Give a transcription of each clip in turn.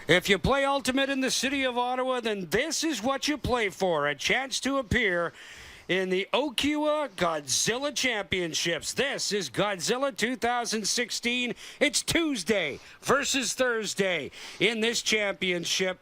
If you play Ultimate in the city of Ottawa, then this is what you play for. A chance to appear in the Ottawa Godzilla Championships. This is Godzilla 2016. It's Tuesday versus Thursday in this championship.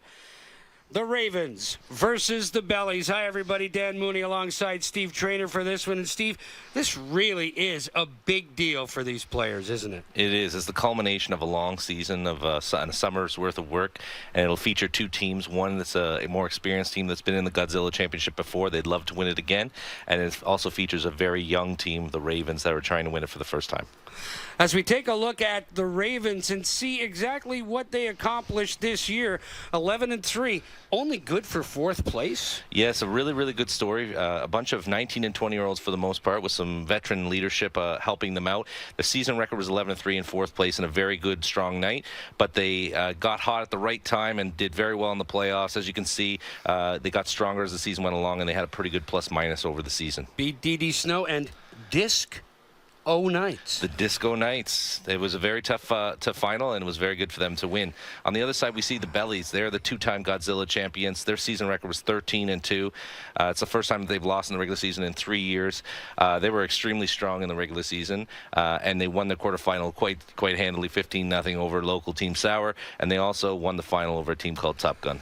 The Ravens versus the Bellies. Hi, everybody. Dan Mooney alongside Steve Traynor for this one. And, Steve, this really is a big deal for these players, isn't it? It is. It's the culmination of a long season of a summer's worth of work, and it'll feature two teams. One that's a more experienced team that's been in the Godzilla Championship before. They'd love to win it again. And it also features a very young team, the Ravens, that are trying to win it for the first time. As we take a look at the Ravens and see exactly what they accomplished this year, 11-3, only good for fourth place. Yes, a really, really good story. A bunch of 19 and 20-year-olds for the most part, with some veteran leadership helping them out. The season record was 11-3 in fourth place in a very good, strong night, but they got hot at the right time and did very well in the playoffs. As you can see, they got stronger as the season went along, and they had a pretty good plus-minus over the season. Beat D.D. Snow and Disc Knights. The Disco Knights. It was a very tough final, and it was very good for them to win. On the other side, we see the Bellies. They're the two-time Godzilla champions. Their season record was 13-2. It's the first time that they've lost in the regular season in 3 years. They were extremely strong in the regular season, and they won the quarterfinal quite handily, 15-0 over local team Sauer, and they also won the final over a team called Top Gun.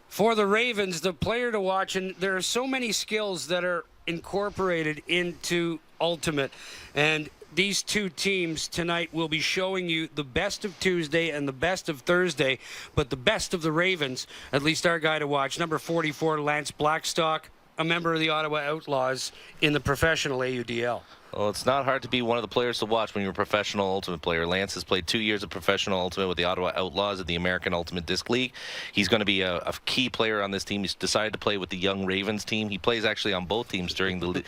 For the Ravens, the player to watch, and there are so many skills that are incorporated into Ultimate, and these two teams tonight will be showing you the best of Tuesday and the best of Thursday, but the best of the Ravens, at least our guy to watch, number 44, Lance Blackstock, a member of the Ottawa Outlaws in the professional AUDL. Well, it's not hard to be one of the players to watch when you're a professional Ultimate player. Lance has played 2 years of professional Ultimate with the Ottawa Outlaws of the American Ultimate Disc League. He's going to be a key player on this team. He's decided to play with the young Ravens team. He plays actually on both teams during the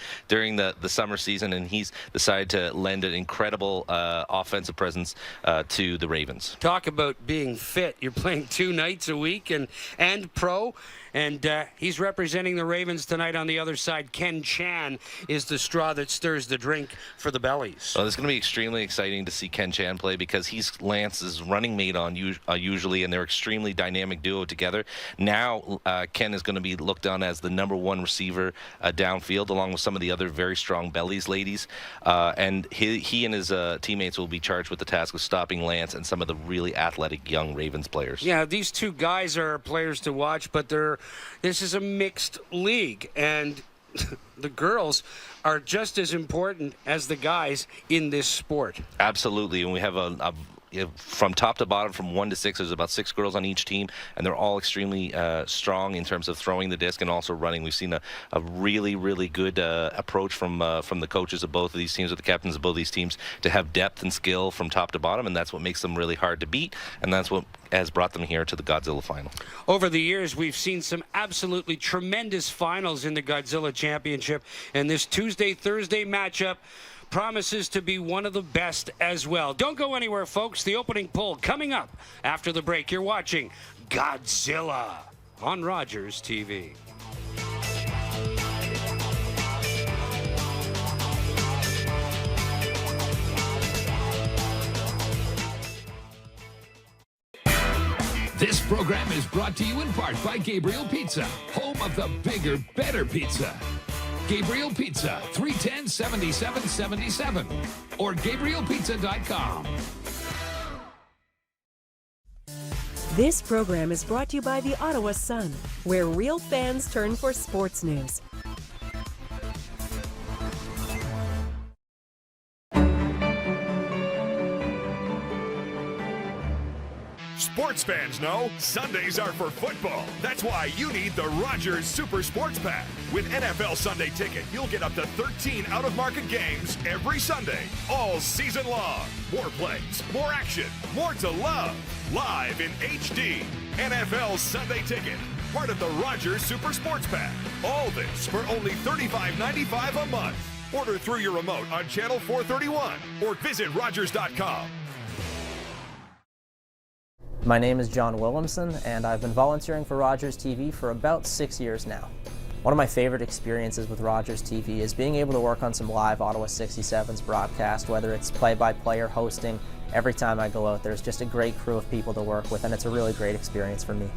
summer season, and he's decided to lend an incredible offensive presence to the Ravens. Talk about being fit. You're playing 2 nights a week and pro. And he's representing the Ravens tonight. On the other side, Ken Chan is the straw that stirs the drink for the Bellies. Well, it's going to be extremely exciting to see Ken Chan play, because he's Lance's running mate usually, and they're extremely dynamic duo together. Now, Ken is going to be looked on as the #1 receiver downfield, along with some of the other very strong Bellies ladies. And he and his teammates will be charged with the task of stopping Lance and some of the really athletic young Ravens players. Yeah, these two guys are players to watch, but this is a mixed league, and the girls are just as important as the guys in this sport. Absolutely, and we have from top to bottom, from 1 to 6, there's about 6 girls on each team, and they're all extremely strong in terms of throwing the disc and also running. We've seen a really, really good approach from the coaches of both of these teams, or the captains of both of these teams, to have depth and skill from top to bottom, and that's what makes them really hard to beat, and that's what has brought them here to the Godzilla final. Over the years, we've seen some absolutely tremendous finals in the Godzilla Championship, and this Tuesday-Thursday matchup promises to be one of the best as well. Don't go anywhere, folks. The opening poll coming up after the break. You're watching Godzilla on Rogers TV. This program is brought to you in part by Gabriel Pizza, home of the bigger, better pizza. Gabriel Pizza, 310-7777, or GabrielPizza.com. This program is brought to you by the Ottawa Sun, where real fans turn for sports news. Sports fans know Sundays are for football. That's why you need the Rogers Super Sports Pack. With NFL Sunday Ticket, you'll get up to 13 out-of-market games every Sunday, all season long. More plays, more action, more to love. Live in HD. NFL Sunday Ticket, part of the Rogers Super Sports Pack. All this for only $35.95 a month. Order through your remote on Channel 431 or visit Rogers.com. My name is John Williamson, and I've been volunteering for Rogers TV for about 6 years now. One of my favorite experiences with Rogers TV is being able to work on some live Ottawa 67's broadcast, whether it's play-by-play or hosting, every time I go out, there's just a great crew of people to work with, and it's a really great experience for me.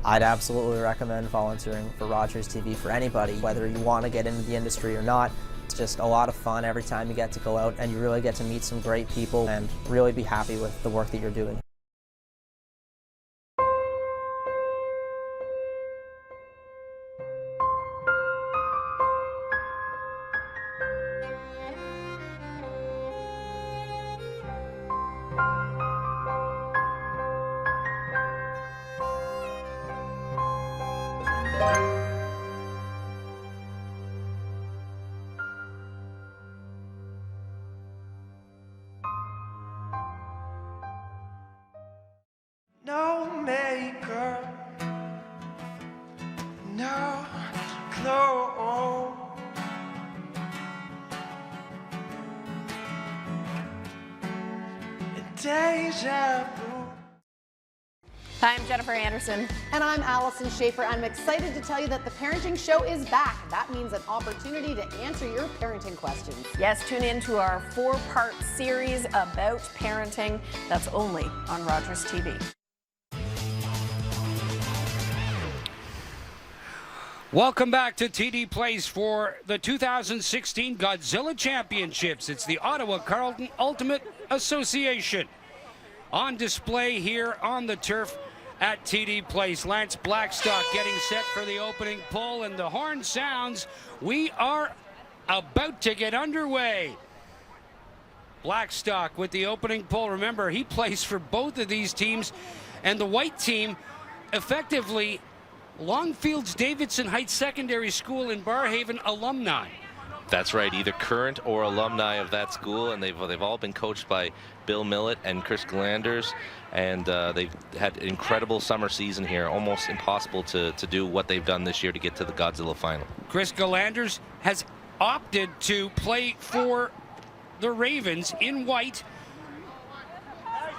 I'd absolutely recommend volunteering for Rogers TV for anybody, whether you want to get into the industry or not. It's just a lot of fun every time you get to go out, and you really get to meet some great people and really be happy with the work that you're doing. No makeup, no clothes. Deja vu. Hi, I'm Jennifer Anderson. And I'm Allison Schaefer. I'm excited to tell you that the parenting show is back. That means an opportunity to answer your parenting questions. Yes, tune in to our 4-part series about parenting that's only on Rogers TV. Welcome back to TD Place for the 2016 Godzilla Championships. It's the Ottawa Carleton Ultimate Association on display here on the turf at TD Place. Lance Blackstock getting set for the opening pull, and the horn sounds. We are about to get underway. Blackstock with the opening pull. Remember, he plays for both of these teams, and the white team effectively Longfield's Davidson Heights Secondary School in Barrhaven alumni. That's right, either current or alumni of that school, and they've all been coached by Bill Millett and Chris Galanders, and they've had an incredible summer season here. Almost impossible to do what they've done this year to get to the Godzilla final. Chris Galanders has opted to play for the Ravens in white,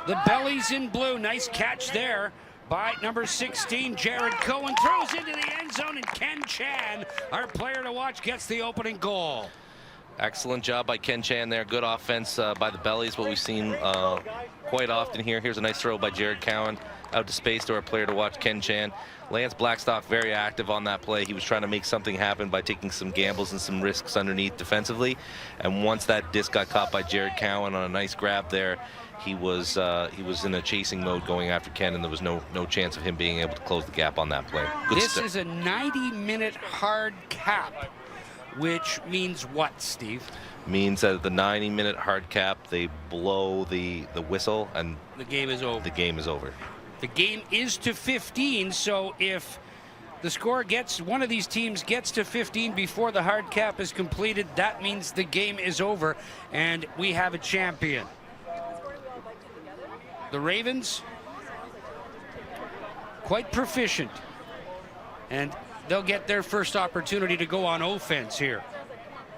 the bellies in blue. Nice catch there by number 16, Jared Cohen. Throws into the end zone, and Ken Chan, our player to watch, gets the opening goal. Excellent job by Ken Chan there. Good offense by the bellies, what we've seen quite often here. Here's a nice throw by Jared Cowan out to space to our player to watch, Ken Chan. Lance Blackstock very active on that play. He was trying to make something happen by taking some gambles and some risks underneath defensively. And once that disc got caught by Jared Cowan on a nice grab there, he was in a chasing mode going after Ken, and there was no chance of him being able to close the gap on that play. Good This stuff. is a 90-minute hard cap, which means what, Steve? Means that at the 90-minute hard cap, they blow the whistle, and The game is over. the game is over. The game is to 15, so if the score one of these teams gets to 15 before the hard cap is completed, that means the game is over, and we have a champion. The Ravens, quite proficient, and they'll get their first opportunity to go on offense here.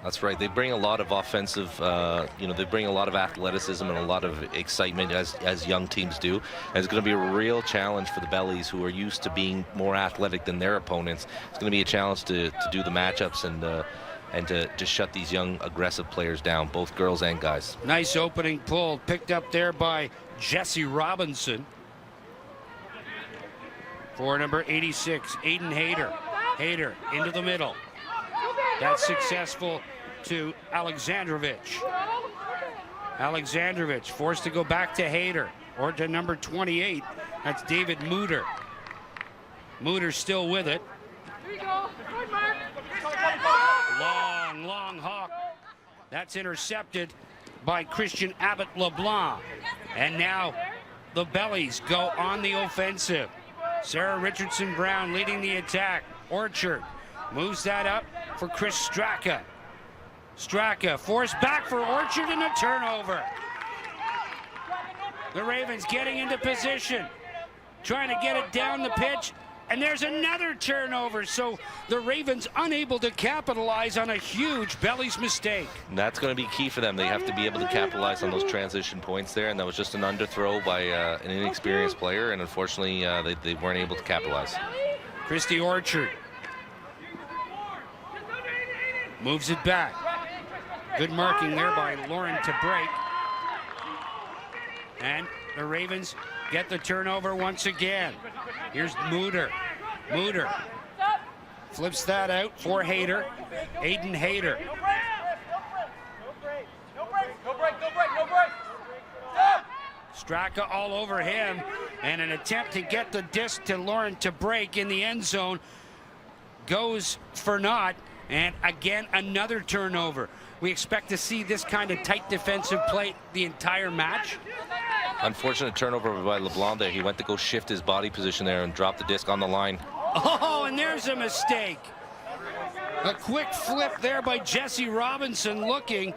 That's right. They bring a lot of offensive, they bring a lot of athleticism and a lot of excitement as young teams do. And it's going to be a real challenge for the Bellies, who are used to being more athletic than their opponents. It's going to be a challenge to do the matchups and to shut these young, aggressive players down, both girls and guys. Nice opening pull, picked up there by Jesse Robinson. For number 86, Aiden Hayter. Hayter into the middle. That's successful to Alexandrovich. Alexandrovich forced to go back to Hayter, or to number 28. That's David Mooter. Mooter still with it. Long hawk. That's intercepted by Christian Abbott LeBlanc. And now the Bellies go on the offensive. Sarah Richardson Brown leading the attack. Orchard moves that up for Chris Straka. Straka forced back for Orchard, and a turnover. The Ravens getting into position, trying to get it down the pitch, and there's another turnover. So the Ravens unable to capitalize on a huge Bellies mistake. And that's going to be key for them. They have to be able to capitalize on those transition points there, and that was just an underthrow by an inexperienced player, and unfortunately they weren't able to capitalize. Christy Orchard moves it back. Good marking there by Lauren to break. And the Ravens get the turnover once again. Here's Muter. Muter flips that out for Hayter. Aiden Hayter. Straka all over him, and an attempt to get the disc to Lauren to break in the end zone goes for naught, and again another turnover. We expect to see this kind of tight defensive play the entire match. Unfortunate turnover by LeBlanc there. He went to go shift his body position there and drop the disc on the line. Oh, and there's a mistake. A quick flip there by Jesse Robinson looking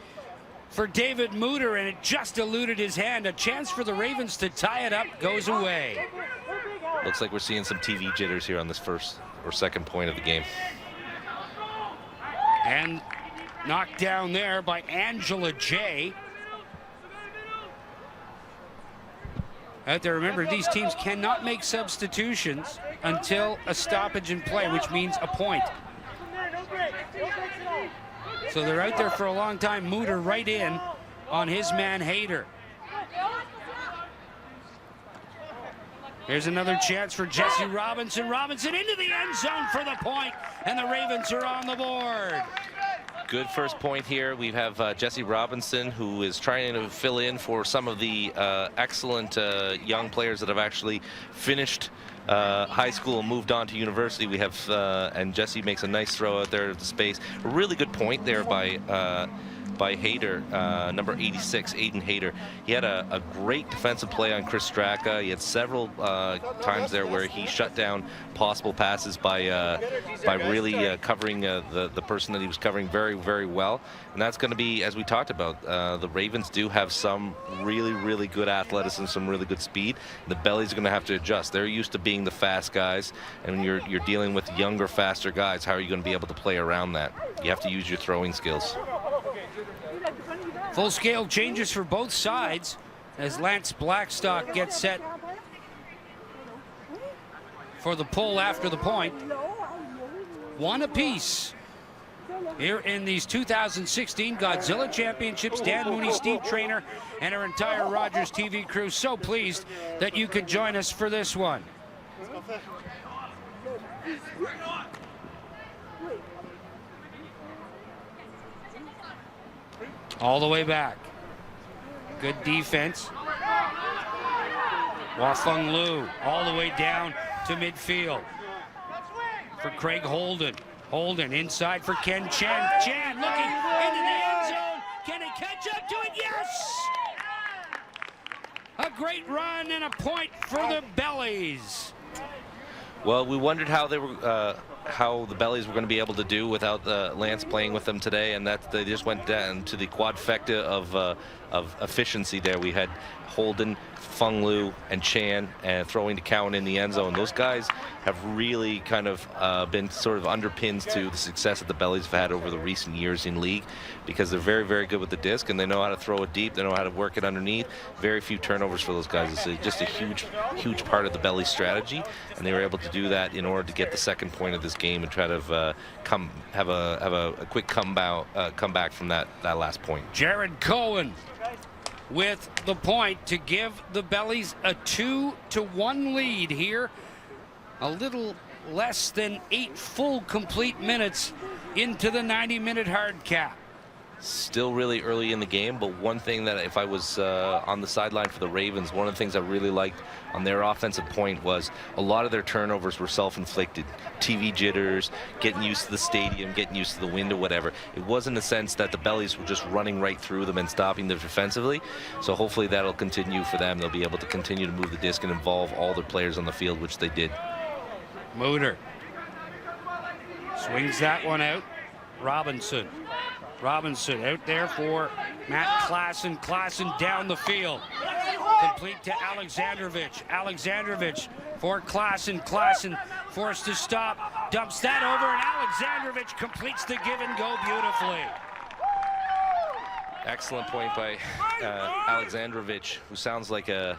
for David Muter, and it just eluded his hand. A chance for the Ravens to tie it up goes away. Looks like we're seeing some TV jitters here on this first or second point of the game. And knocked down there by Angela J. Out there, remember, these teams cannot make substitutions until a stoppage in play, which means a point. So they're out there for a long time. Muter right in on his man Hayter. Here's another chance for Jesse Robinson. Robinson into the end zone for the point, and the Ravens are on the board. Good first point here. We have Jesse Robinson, who is trying to fill in for some of the excellent young players that have actually finished high school and moved on to university. We have, and Jesse makes a nice throw out there to space. A really good point there by Hayter, number 86, Aiden Hayter. He had a great defensive play on Chris Straka. He had several times there where he shut down possible passes by really covering the person that he was covering very, very well. And that's going to be, as we talked about, the Ravens do have some really, really good athleticism, some really good speed. The Bellies are going to have to adjust. They're used to being the fast guys, and when you're dealing with younger, faster guys, how are you going to be able to play around that? You have to use your throwing skills. Full-scale changes for both sides as Lance Blackstock gets set for the pull after the point. One apiece here in these 2016 Godzilla Championships. Dan Mooney, Steve Trainer, and our entire Rogers TV crew so pleased that you could join us for this one. All the way back. Good defense. Wafeng Liu all the way down to midfield for Craig Holden. Holden inside for Ken Chen. Chen looking into the end zone. Can he catch up to it? Yes! A great run and a point for the Bellies. Well, we wondered how they were, how the Bellies were going to be able to do without Lance playing with them today, and that they just went down to the quadfecta of efficiency there. We had Holden, Feng Liu, and Chan throwing to Cowan in the end zone. Those guys have really kind of been sort of underpins to the success that the Bellies have had over the recent years in league, because they're very, very good with the disc, and they know how to throw it deep. They know how to work it underneath. Very few turnovers for those guys. It's just a huge, huge part of the Bellies strategy, and they were able to do that in order to get the second point of this game and try to have a quick comeback from that last point. Jared Cohen with the point to give the Bellies a 2-1 lead here. A little less than 8 full complete minutes into the 90-minute hard cap. Still really early in the game, but one thing that if I was on the sideline for the Ravens, one of the things I really liked on their offensive point was a lot of their turnovers were self-inflicted. TV jitters, getting used to the stadium, getting used to the wind or whatever. It wasn't a sense that the Bellies were just running right through them and stopping them defensively. So hopefully that'll continue for them. They'll be able to continue to move the disc and involve all their players on the field, which they did. Muter swings that one out. Robinson out there for Matt Klassen. Klassen down the field. Complete to Alexandrovich. Alexandrovich for Klassen. Klassen forced to stop. Dumps that over, and Alexandrovich completes the give and go beautifully. Excellent point by Alexandrovich, who sounds like a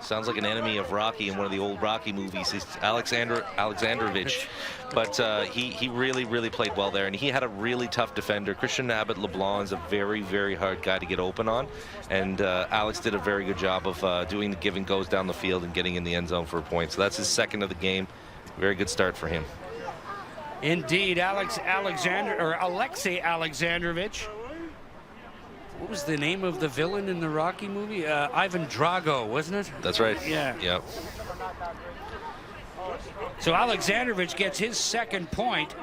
Sounds like an enemy of Rocky in one of the old Rocky movies. He's Alexandrovich. But he really played well there. And he had a really tough defender. Christian Abbott LeBlanc is a very, very hard guy to get open on. And Alex did a very good job of doing the give and goes down the field and getting in the end zone for a point. So that's his second of the game. Very good start for him. Indeed, Alexei Alexandrovich. What was the name of the villain in the Rocky movie? Ivan Drago, wasn't it? That's right. Yeah. Yep. So Alexandrovich gets his second point,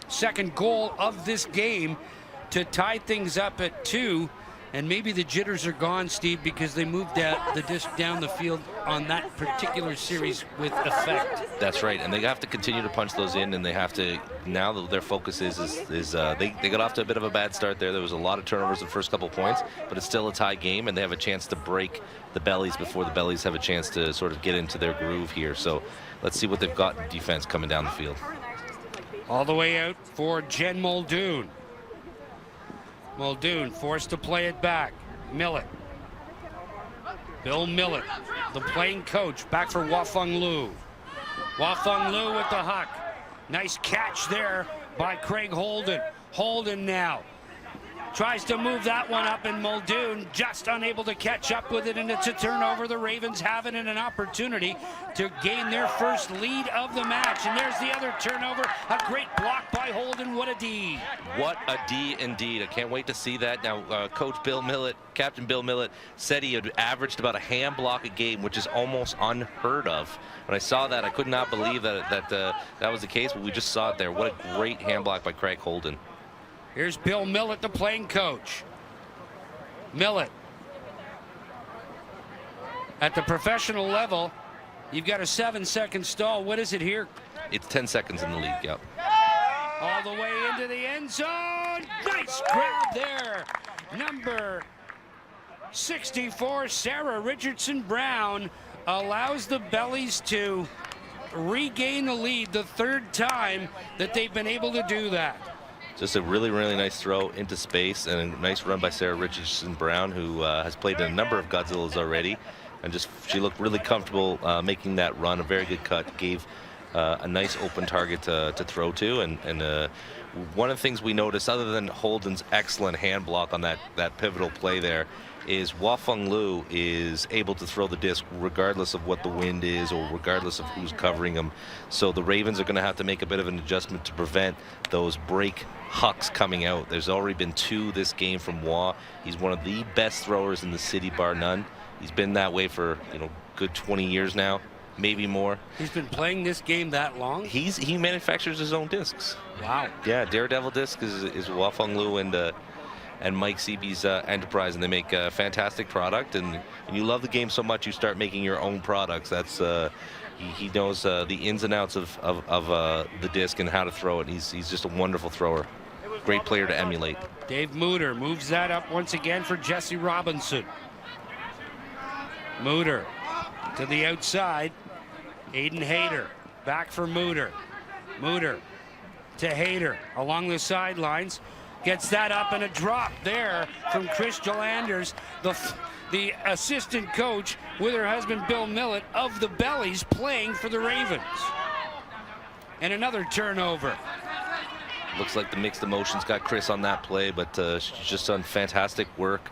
second goal of this game to tie things up at 2. And maybe the jitters are gone, Steve, because they moved the disc down the field on that particular series with effect. That's right, and they have to continue to punch those in, and they have to, now their focus is they got off to a bit of a bad start there. There was a lot of turnovers the first couple points, but it's still a tie game, and they have a chance to break the Bellies before the Bellies have a chance to sort of get into their groove here. So let's see what they've got in defense coming down the field. All the way out for Jen Muldoon. Muldoon forced to play it back. Millett. Bill Millett, the playing coach, back for Wafeng Liu. Wafeng Liu with the huck. Nice catch there by Craig Holden. Holden now tries to move that one up, and Muldoon just unable to catch up with it, and it's a turnover. The Ravens have it and an opportunity to gain their first lead of the match. And there's the other turnover. A great block by Holden. What a D. What a D indeed. I can't wait to see that. Now, Coach Bill Millett, Captain Bill Millett, said he had averaged about a hand block a game, which is almost unheard of. When I saw that, I could not believe that was the case, but we just saw it there. What a great hand block by Craig Holden. Here's Bill Millett, the playing coach. Millett. At the professional level, you've got a 7-second stall. What is it here? It's 10 seconds in the league, yep. All the way into the end zone. Nice grab there. Number 64, Sarah Richardson Brown, allows the Bellies to regain the lead the third time that they've been able to do that. Just a really nice throw into space, and a nice run by Sarah Richardson Brown, who has played in a number of Godzillas already, and she looked really comfortable making that run. A very good cut, gave a nice open target to throw to, and one of the things we noticed, other than Holden's excellent hand block on that pivotal play there, is Wafeng Liu is able to throw the disc regardless of what the wind is or regardless of who's covering him. So the Ravens are going to have to make a bit of an adjustment to prevent those break hucks coming out. There's already been 2 this game from Wah. He's one of the best throwers in the city, bar none. He's been that way for, good 20 years now, maybe more. He's been playing this game that long? He manufactures his own discs. Wow. Yeah, Daredevil disc is Wafeng Liu and Mike Seebe's enterprise, and they make a fantastic product. And you love the game so much, you start making your own products. That's he knows the ins and outs of the disc and how to throw it. He's just a wonderful thrower. Great player to emulate. Dave Mooter moves that up once again for Jesse Robinson. Mooter to the outside. Aiden Hayter back for Mooter. Mooter to Hayter along the sidelines. Gets that up, and a drop there from Chris Jolanders, the assistant coach with her husband Bill Millett of the Bellies, playing for the Ravens. And another turnover. Looks like the mixed emotions got Chris on that play, but she's just done fantastic work.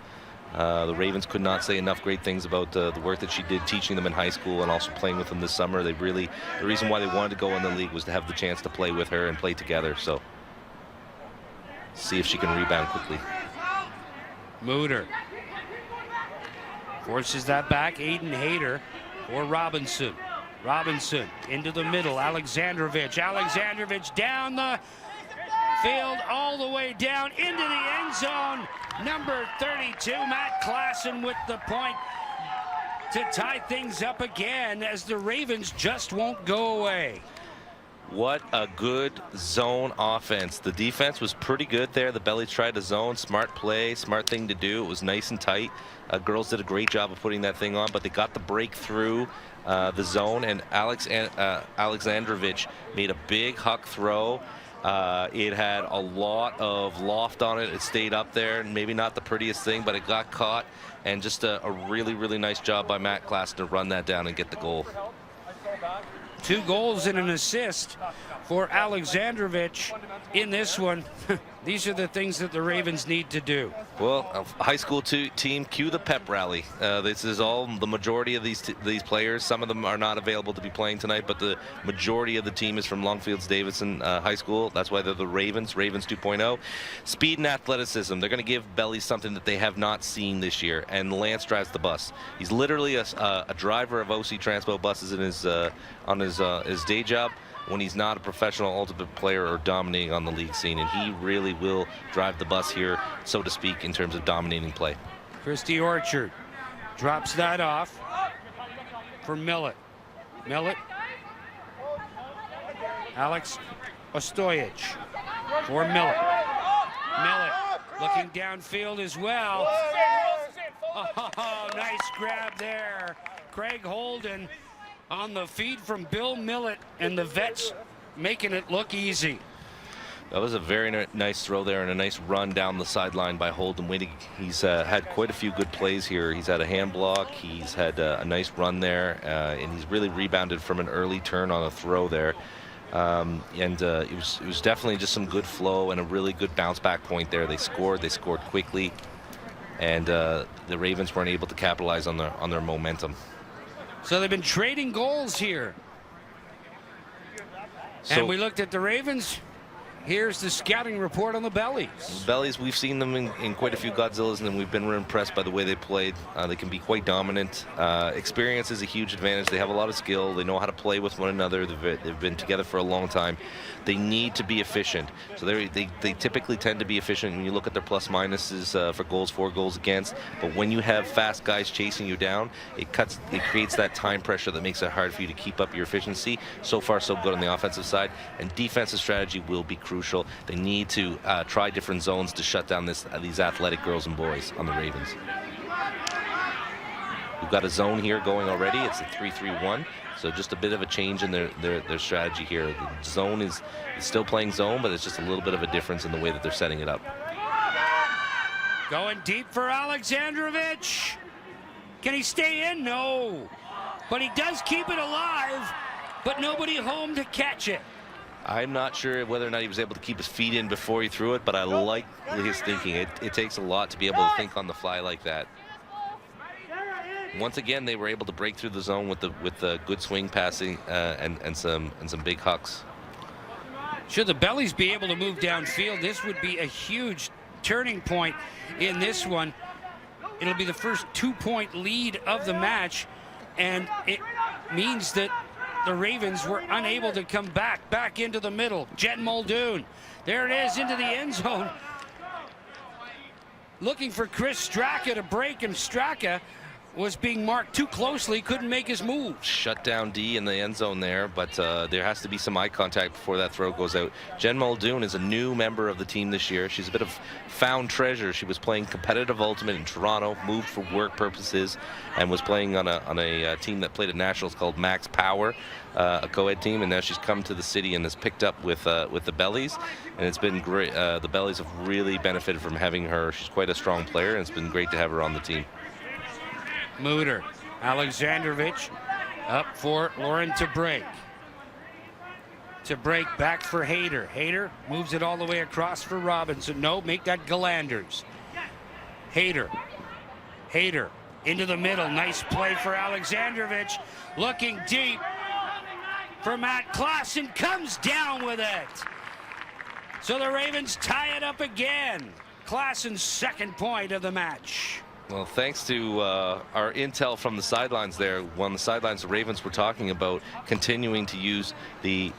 The Ravens could not say enough great things about the work that she did teaching them in high school and also playing with them this summer. The reason why they wanted to go in the league was to have the chance to play with her and play together. So see if she can rebound quickly. Mooter forces that back. Aiden Hayter for Robinson. Robinson into the middle. Alexandrovich down the field, all the way down into the end zone. Number 32, Matt Klassen with the point to tie things up again as the Ravens just won't go away. What a good zone offense. The defense was pretty good there. The Bellies tried to zone. Smart play, smart thing to do. It was nice and tight. Girls did a great job of putting that thing on, but they got the break through the zone, and Alexandrovich made a big huck throw. It had a lot of loft on it. It stayed up there. Maybe not the prettiest thing, but it got caught. And just a really, really nice job by Matt Klassen to run that down and get the goal. 2 goals and an assist for Alexandrovich in this one. These are the things that the Ravens need to do. Well, a high school team, cue the pep rally. This is all the majority of these players. Some of them are not available to be playing tonight, but the majority of the team is from Longfields Davidson High School. That's why they're the Ravens 2.0. Speed and athleticism. They're going to give Belly something that they have not seen this year, and Lance drives the bus. He's literally a driver of OC Transpo buses in his day job when he's not a professional ultimate player or dominating on the league scene, and he really will drive the bus here, so to speak, in terms of dominating play. Christy Orchard drops that off for Millet. Alex Ostojic for Millet. Looking downfield as well. Oh, nice grab there. Craig Holden on the feed from Bill Millet, and the vets making it look easy. That was a very nice throw there and a nice run down the sideline by Holden Wittig. He's had quite a few good plays here. He's had a hand block. He's had a nice run there, and he's really rebounded from an early turn on a throw there. It was definitely just some good flow and a really good bounce back point there. They scored quickly, and the Ravens weren't able to capitalize on their momentum. So they've been trading goals here. So, and we looked at the Ravens. Here's the scouting report on the Bellies. Bellies, we've seen them in quite a few Godzillas, and we've been impressed by the way they played. They can be quite dominant. Experience is a huge advantage. They have a lot of skill. They know how to play with one another. They've been together for a long time. They need to be efficient. So they typically tend to be efficient when you look at their plus minuses for goals for, goals against. But when you have fast guys chasing you down, it creates that time pressure that makes it hard for you to keep up your efficiency. So far, so good on the offensive side. And defensive strategy will be crucial. They need to try different zones to shut down these athletic girls and boys on the Ravens. We've got a zone here going already. It's a 3-3-1. So just a bit of a change in their strategy here. The zone is still playing zone, but it's just a little bit of a difference in the way that they're setting it up. Going deep for Alexandrovich. Can he stay in? No. But he does keep it alive, but nobody home to catch it. I'm not sure whether or not he was able to keep his feet in before he threw it, but I like his thinking. It takes a lot to be able to think on the fly like that. Once again, they were able to break through the zone with the good swing passing and some big hucks. Should the Bellies be able to move downfield, this would be a huge turning point in this one. It'll be the first 2-point lead of the match, and it means that the Ravens were unable to come back into the middle. Jen Muldoon, there it is into the end zone. Looking for Chris Straka to break, and Straka was being marked too closely, couldn't make his move. Shut down D in the end zone there, but there has to be some eye contact before that throw goes out. Jen Muldoon is a new member of the team this year. She's a bit of found treasure. She was playing competitive ultimate in Toronto, moved for work purposes, and was playing on a team that played at Nationals called Max Power, a co-ed team, and now she's come to the city and has picked up with the Bellies, and it's been great. The Bellies have really benefited from having her. She's quite a strong player, and it's been great to have her on the team. Mooter, Alexandrovich up for Lauren to break. To break back for Hayter. Hayter moves it all the way across for Robinson. No, make that Galanders. Hayter into the middle. Nice play for Alexandrovich. Looking deep for Matt Klassen. Comes down with it. So the Ravens tie it up again. Klassen's second point of the match. Well, thanks to our intel from the sidelines there, on the sidelines, the Ravens were talking about continuing to use the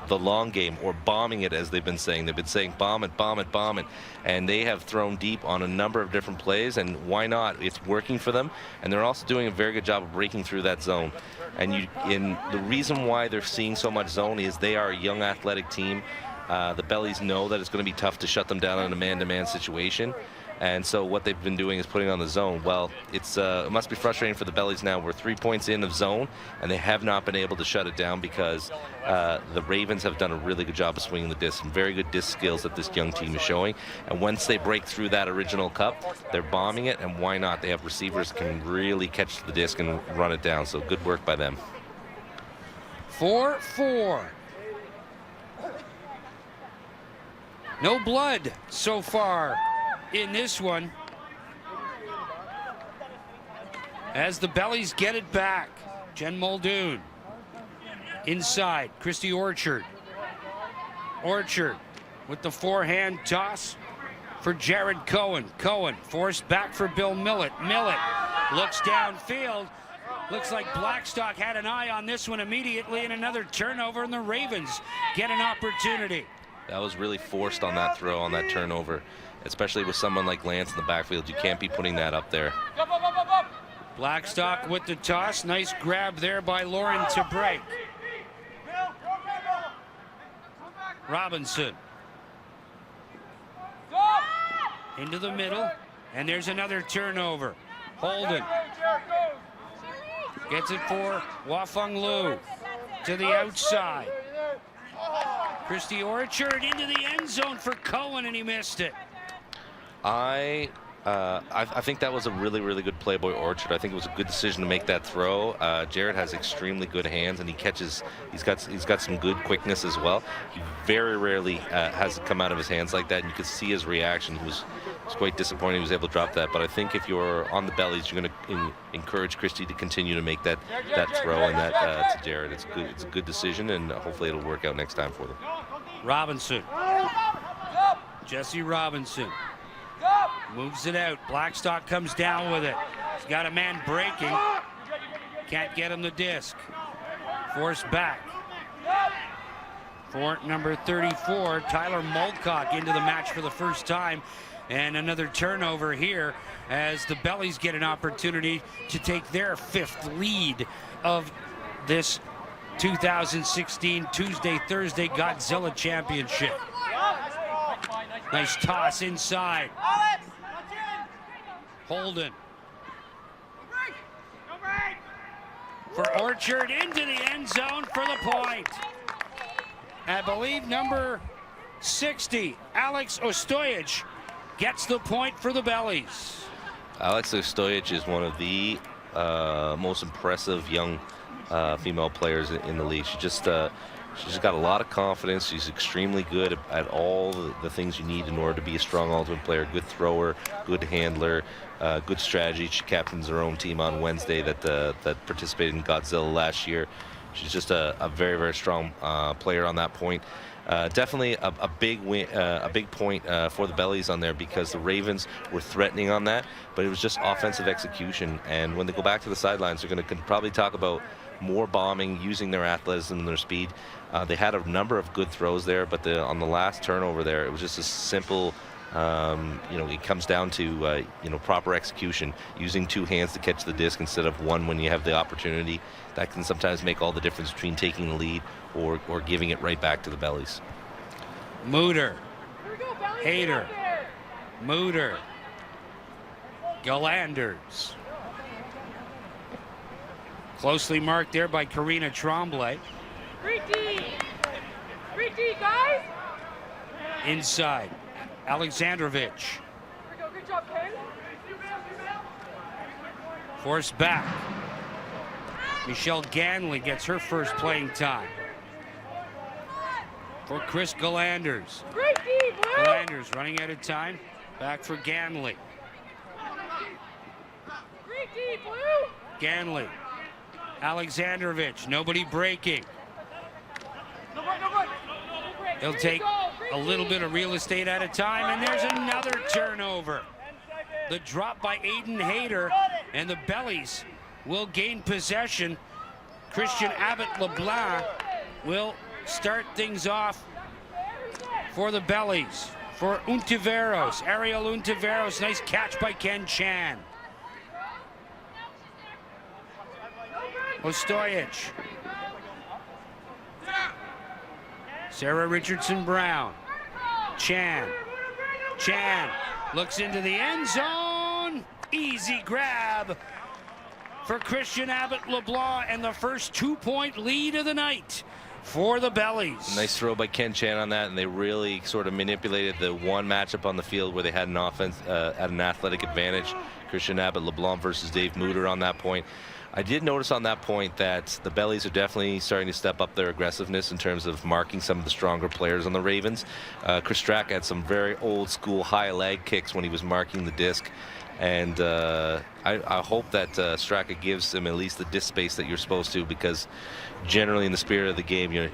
long game, or bombing it, as they've been saying. They've been saying bomb it, bomb it, bomb it, and they have thrown deep on a number of different plays, and why not? It's working for them, and they're also doing a very good job of breaking through that zone. And the reason why they're seeing so much zone is they are a young athletic team. The Bellies know that it's going to be tough to shut them down in a man-to-man situation. And so what they've been doing is putting on the zone. Well, it must be frustrating for the Bellies now. We're 3 points in of zone, and they have not been able to shut it down because the Ravens have done a really good job of swinging the disc. Some very good disc skills that this young team is showing. And once they break through that original cup, they're bombing it, and why not? They have receivers that can really catch the disc and run it down. So good work by them. 4-4. No blood so far in this one, as the Bellies get it back. Jen Muldoon inside. Christy Orchard. Orchard with the forehand toss for Jared Cohen. Cohen forced back for Bill Millett. Millett looks downfield. Looks like Blackstock had an eye on this one immediately, and another turnover, and the Ravens get an opportunity. That was really forced on that throw, on that turnover, especially with someone like Lance in the backfield. You can't be putting that up there. Blackstock with the toss. Nice grab there by Lauren to break. Robinson. Into the middle, and there's another turnover. Holden gets it for Wafeng Lu to the outside. Christy Orchard into the end zone for Cohen, and he missed it. I think that was a really, really good play by Orchard. I think it was a good decision to make that throw. Jared has extremely good hands, and he catches. He's got some good quickness as well. He very rarely has it come out of his hands like that, and you could see his reaction. He was quite disappointed he was able to drop that. But I think if you're on the Bellies, you're going to encourage Christy to continue to make that throw and that to Jared. It's good. It's a good decision, and hopefully it'll work out next time for them. Robinson. Jesse Robinson. Moves it out. Blackstock comes down with it. He's got a man breaking. Can't get him the disc. Forced back. For number 34, Tyler Mulcock into the match for the first time. And another turnover here as the Bellies get an opportunity to take their 5th lead of this 2016 Tuesday-Thursday Godzilla Championship. Nice toss inside. Holden. For Orchard into the end zone for the point. I believe number 60, Alex Ostojic, gets the point for the Bellies. Alex Ostojic is one of the most impressive young female players in the league. She's got a lot of confidence. She's extremely good at all the things you need in order to be a strong ultimate player. Good thrower, good handler, good strategy. She captains her own team on Wednesday that participated in Godzilla last year. She's just a very, very strong player on that point. Definitely a big win, a big point for the Bellies on there, because the Ravens were threatening on that, but it was just offensive execution. And when they go back to the sidelines, they're going to probably talk about more bombing, using their athleticism and their speed. They had a number of good throws there, but on the last turnover there, it was just a simple, it comes down to, proper execution, using 2 hands to catch the disc instead of 1 when you have the opportunity. That can sometimes make all the difference between taking the lead or giving it right back to the Bellies. Mooter. Hayter. Mooter. Galanders. Closely marked there by Karina Tremblay. Guys! Inside, Alexandrovich. Good job, Ken. Forced back. Michelle Ganley gets her first playing time. For Chris Galanders. Galanders running out of time. Back for Ganley. Ganley. Alexandrovich. Nobody breaking. They'll take a little bit of real estate at a time, and there's another turnover. The drop by Aiden Hayter, and the Bellies will gain possession. Christian Abbott LeBlanc will start things off for the Bellies. For Untiveros, Ariel Untiveros, nice catch by Ken Chan. Ostojic. Sarah Richardson Brown. Chan Looks into the end zone. Easy grab for Christian Abbott LeBlanc, and the first 2-point lead of the night for the Bellies. Nice throw by Ken Chan on that, and they really sort of manipulated the one matchup on the field where they had an offense, at an athletic advantage. Christian Abbott LeBlanc versus Dave Muter on that point. I did notice on that point that the Bellies are definitely starting to step up their aggressiveness in terms of marking some of the stronger players on the Ravens. Chris Strack had some very old school high leg kicks when he was marking the disc. And I hope that Straka gives him at least the disc space that you're supposed to, because generally in the spirit of the game, you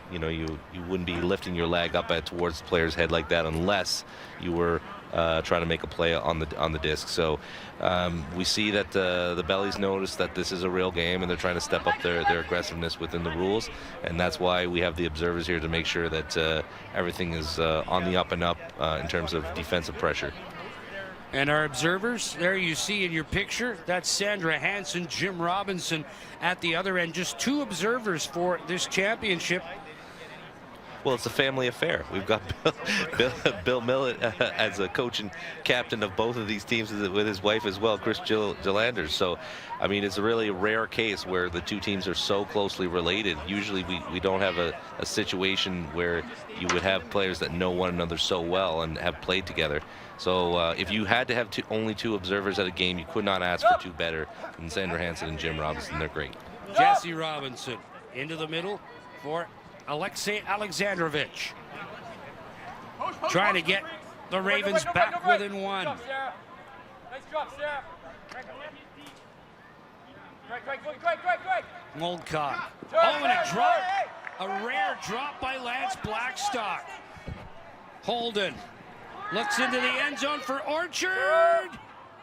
wouldn't be lifting your leg up towards the player's head like that unless you were trying to make a play on the disc. So we see that the Bellies notice that this is a real game, and they're trying to step up their aggressiveness within the rules, and that's why we have the observers here to make sure that everything is on the up and up in terms of defensive pressure. And our observers, there you see in your picture, that's Sandra Hansen, Jim Robinson at the other end. Just 2 observers for this championship. Well, it's a family affair. We've got Bill Millett as a coach and captain of both of these teams with his wife as well, Chris Gillanders. So, I mean, it's a really rare case where the 2 teams are so closely related. Usually we don't have a situation where you would have players that know one another so well and have played together. So if you had to have only 2 observers at a game, you could not ask for 2 better than Sandra Hansen and Jim Robinson. They're great. Jesse Robinson into the middle for Alexei Alexandrovich. Trying to get the Ravens back within 1. Nice drop, Sarah. Moldcock. Oh, and a drop. A rare drop by Lance Blackstock. Holden looks into the end zone for Orchard.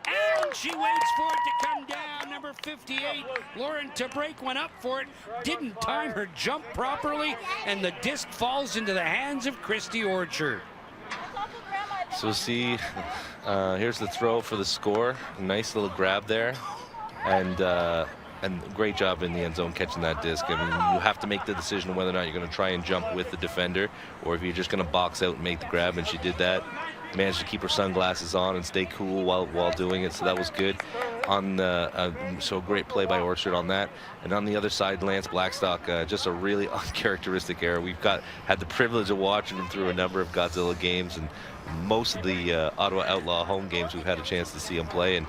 And she waits for it to come down. Number 58, Lauren Tabrake went up for it. Didn't time her jump properly. And the disc falls into the hands of Christy Orchard. So see, here's the throw for the score. Nice little grab there. And great job in the end zone catching that disc. I mean, you have to make the decision whether or not you're going to try and jump with the defender or if you're just going to box out and make the grab, and she did that. Managed to keep her sunglasses on and stay cool while doing it, so that was good. So great play by Orchard on that. And on the other side, Lance Blackstock, just a really uncharacteristic error. We've had the privilege of watching him through a number of Godzilla games, and most of the Ottawa Outlaw home games we've had a chance to see him play. And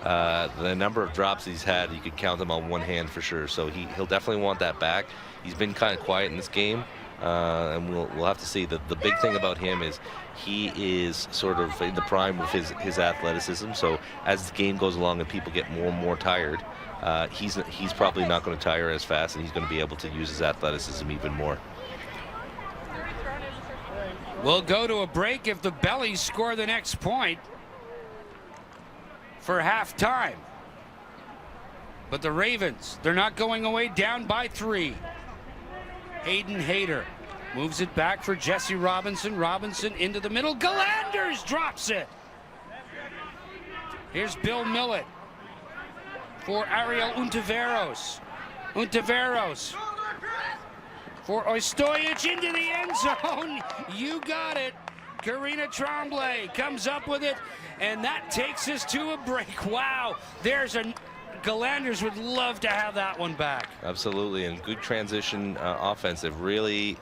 the number of drops he's had, you could count them on one hand for sure. So he'll definitely want that back. He's been kind of quiet in this game, and we'll have to see. The big thing about him is he is sort of in the prime of his athleticism. So as the game goes along and people get more and more tired, he's probably not going to tire as fast, and he's going to be able to use his athleticism even more. We'll go to a break if the Bellies score the next point for halftime. But the Ravens, they're not going away, down by 3. Hayden Hayter moves it back for Jesse Robinson. Robinson into the middle. Galanders drops it. Here's Bill Millett for Ariel Untiveros. Untiveros for Ostojic into the end zone. You got it. Karina Tremblay comes up with it, and that takes us to a break. Wow, there's a Galanders would love to have that one back. Absolutely, and good transition offensive. Really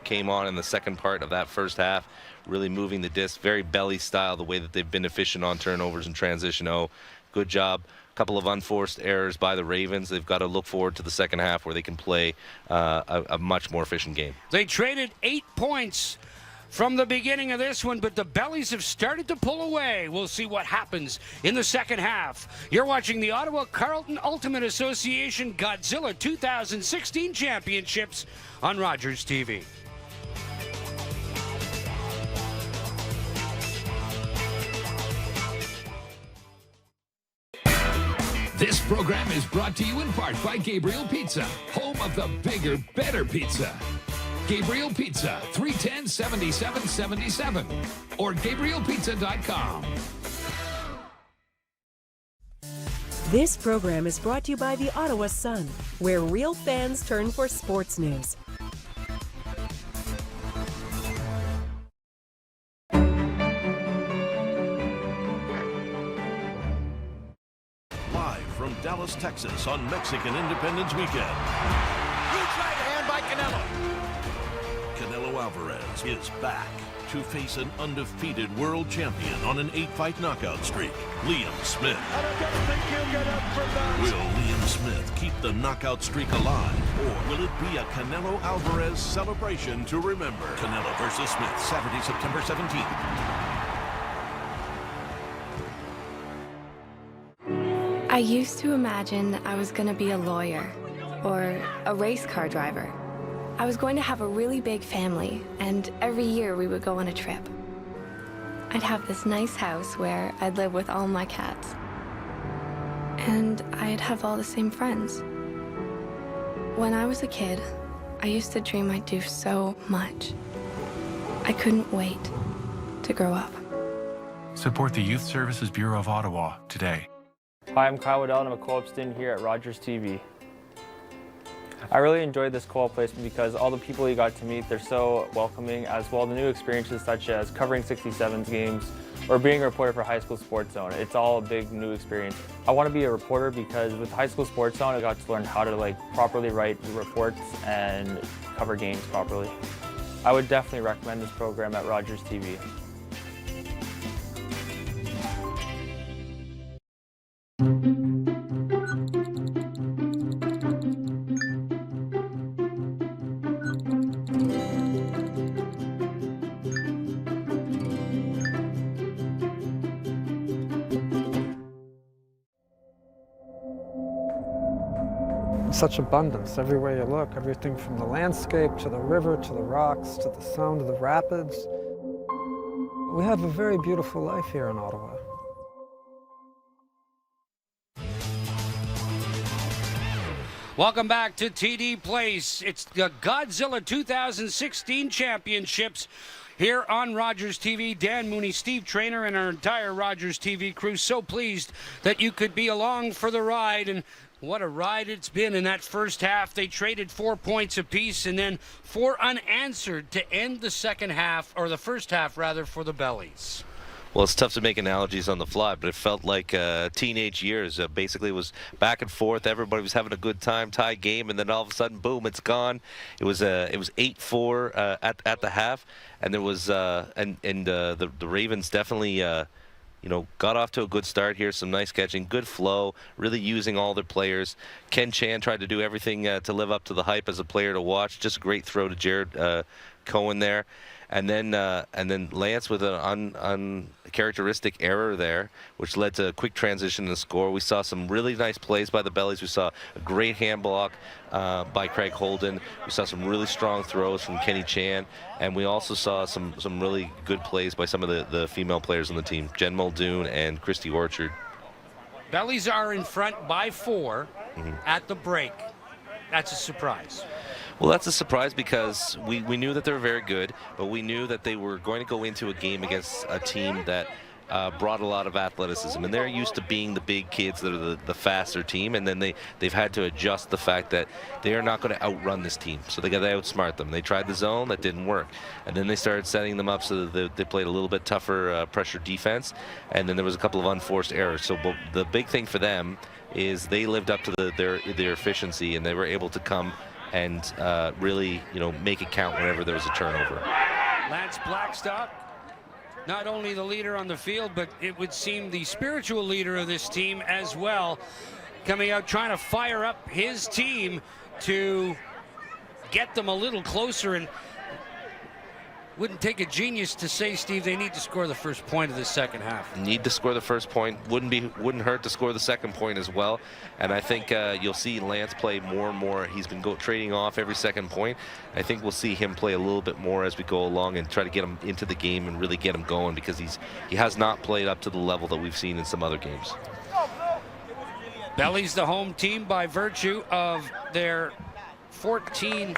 came on in the second part of that first half, really moving the disc, very Belly style, the way that they've been efficient on turnovers and transition. Oh, good job. A couple of unforced errors by the Ravens. They've got to look forward to the second half where they can play a much more efficient game. They traded 8 points from the beginning of this one, but the Bellies have started to pull away. We'll see what happens in the second half. You're watching the Ottawa Carleton Ultimate Association Godzilla 2016 Championships on Rogers TV. This program is brought to you in part by Gabriel Pizza, home of the bigger, better pizza. Gabriel Pizza, 310-7777 or GabrielPizza.com. This program is brought to you by the Ottawa Sun, where real fans turn for sports news. from Dallas, Texas on Mexican Independence Weekend. Huge right hand by Canelo. Canelo Alvarez is back to face an undefeated world champion on an 8-fight knockout streak, Liam Smith. I don't think you get up from that. Will Liam Smith keep the knockout streak alive, or will it be a Canelo Alvarez celebration to remember? Canelo versus Smith, Saturday, September 17th. I used to imagine I was going to be a lawyer or a race car driver. I was going to have a really big family, and every year we would go on a trip. I'd have this nice house where I'd live with all my cats. And I'd have all the same friends. When I was a kid, I used to dream I'd do so much. I couldn't wait to grow up. Support the Youth Services Bureau of Ottawa today. Hi, I'm Kyle Waddell and I'm a co-op student here at Rogers TV. I really enjoyed this co-op placement because all the people you got to meet, they're so welcoming, as well the new experiences such as covering 67's games or being a reporter for High School Sports Zone. It's all a big new experience. I want to be a reporter because with High School Sports Zone, I got to learn how to properly write reports and cover games properly. I would definitely recommend this program at Rogers TV. Such abundance everywhere you look, everything from the landscape to the river to the rocks to the sound of the rapids. We have a very beautiful life here in Ottawa. Welcome back to TD Place. It's the Godzilla 2016 Championships here on Rogers TV. Dan Mooney, Steve Traynor, and our entire Rogers TV crew. So pleased that you could be along for the ride, and what a ride it's been in that first half. They traded 4 points apiece and then 4 unanswered to end the second half, or the first half rather, for the Bellies. Well, it's tough to make analogies on the fly, but it felt like teenage years. Basically, it was back and forth. Everybody was having a good time, tie game, and then all of a sudden, boom, it's gone. It was 8-4 at the half, and there was the Ravens definitely got off to a good start here. Some nice catching, good flow, really using all their players. Ken Chan tried to do everything to live up to the hype as a player to watch. Just a great throw to Jared Cohen there. And then Lance with an uncharacteristic error there, which led to a quick transition to score. We saw some really nice plays by the Bellies. We saw a great hand block by Craig Holden. We saw some really strong throws from Kenny Chan. And we also saw some really good plays by some of the female players on the team, Jen Muldoon and Christy Orchard. Bellies are in front by 4 at the break. That's a surprise. Well, that's a surprise because we knew that they were very good, but we knew that they were going to go into a game against a team that brought a lot of athleticism, and they're used to being the big kids that are the faster team, and then they've had to adjust the fact that they are not going to outrun this team, so they got to outsmart them. They tried the zone, that didn't work, and then they started setting them up so that they played a little bit tougher pressure defense, and then there was a couple of unforced errors. So the big thing for them is they lived up to their efficiency, and they were able to come and really, make it count whenever there was a turnover. Lance Blackstock, not only the leader on the field, but it would seem the spiritual leader of this team as well, coming out trying to fire up his team to get them a little closer. And wouldn't take a genius to say, Steve, they need to score the first point of the second half. Need to score the first point. Wouldn't hurt to score the second point as well. And I think you'll see Lance play more and more. He's been trading off every second point. I think we'll see him play a little bit more as we go along and try to get him into the game and really get him going, because he has not played up to the level that we've seen in some other games. Bellies the home team by virtue of their 14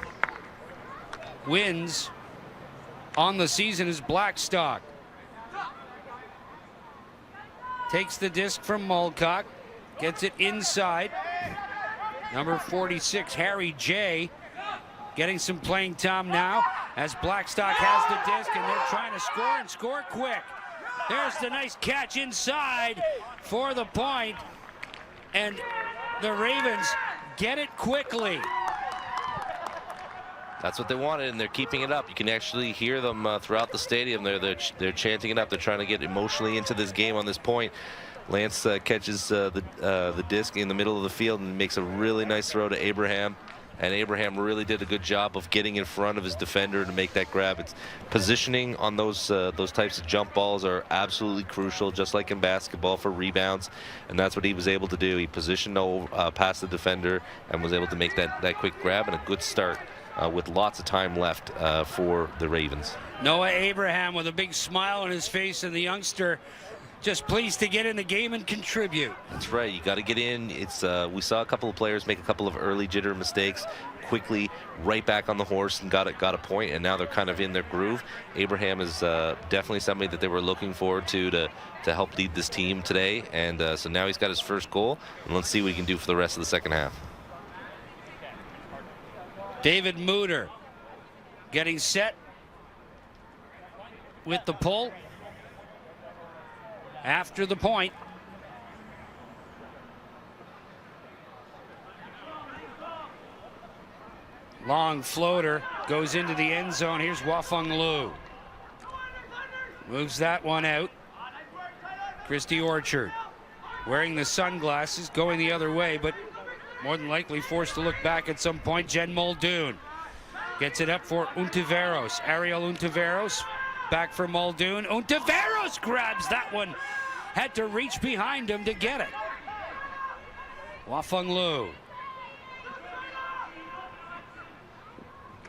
wins on the season. Is Blackstock. Takes the disc from Mulcock, gets it inside. Number 46, Harry J, getting some playing time now as Blackstock has the disc, and they're trying to score and score quick. There's the nice catch inside for the point, and the Ravens get it quickly. That's what they wanted, and they're keeping it up. You can actually hear them throughout the stadium. They're chanting it up. They're trying to get emotionally into this game on this point. Lance catches the disc in the middle of the field and makes a really nice throw to Abraham. And Abraham really did a good job of getting in front of his defender to make that grab. It's positioning on those types of jump balls are absolutely crucial, just like in basketball, for rebounds. And that's what he was able to do. He positioned past the defender and was able to make that quick grab and a good start with lots of time left for the Ravens. Noah Abraham with a big smile on his face, and the youngster just pleased to get in the game and contribute. That's right. You got to get in. It's we saw a couple of players make a couple of early jitter mistakes, quickly right back on the horse and got a point, and now they're kind of in their groove. Abraham is definitely somebody that they were looking forward to help lead this team today, and so now he's got his first goal, and let's see what he can do for the rest of the second half. David Mooter getting set with the pull after the point. Long floater goes into the end zone. Here's Wafeng Lu. Moves that one out. Christy Orchard wearing the sunglasses, going the other way, but more than likely forced to look back at some point. Jen Muldoon gets it up for Untiveros. Ariel Untiveros back for Muldoon. Untiveros grabs that one. Had to reach behind him to get it. Wafeng Lu.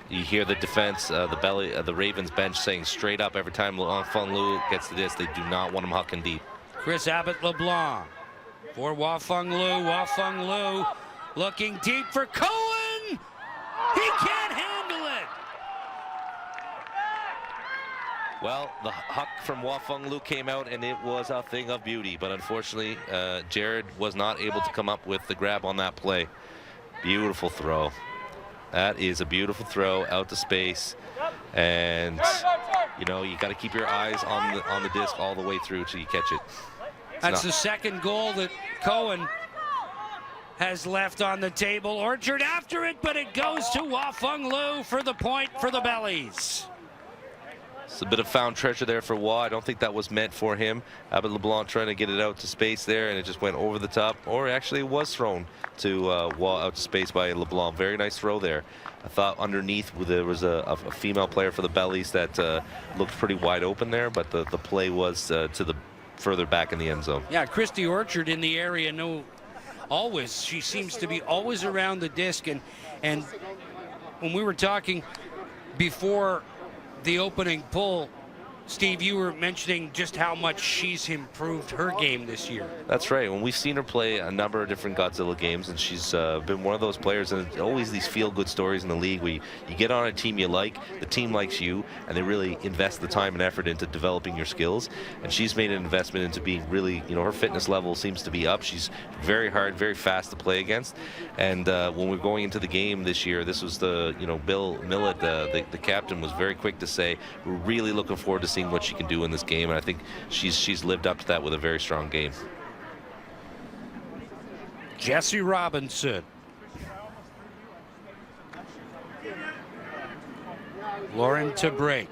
You hear the defense, the Ravens bench saying straight up every time Wafeng Lu gets to this. They do not want him hucking deep. Chris Abbott LeBlanc for Wafeng Lu. Wafeng Lu looking deep for Cohen. He can't handle it. Well, the huck from Wafeng Lu came out, and it was a thing of beauty. But unfortunately, Jared was not able to come up with the grab on that play. Beautiful throw. That is a beautiful throw out to space. And, you know, you got to keep your eyes on the disc all the way through till you catch it. That's the second goal that Cohen has left on the table. Orchard after it, but it goes to Wafeng Lu for the point for the Bellies. It's a bit of found treasure there for Wa. I don't think that was meant for him. Abbott LeBlanc trying to get it out to space there, and it just went over the top. Or actually it was thrown to Wa out to space by LeBlanc. Very nice throw there. I thought underneath there was a female player for the Bellies that looked pretty wide open there, but the play was to the further back in the end zone. Yeah, Christy Orchard in the area, always. She seems to be always around the disc, and when we were talking before the opening pull, Steve, you were mentioning just how much she's improved her game this year. That's right. When we've seen her play a number of different Godzilla games, and she's been one of those players, and always these feel-good stories in the league where you get on a team you like, the team likes you, and they really invest the time and effort into developing your skills. And she's made an investment into being really, her fitness level seems to be up. She's very hard, very fast to play against. And when we're going into the game this year, this was Bill Millett, the captain, was very quick to say, we're really looking forward to seeing what she can do in this game, and I think she's lived up to that with a very strong game. Jesse Robinson. Lauren to break.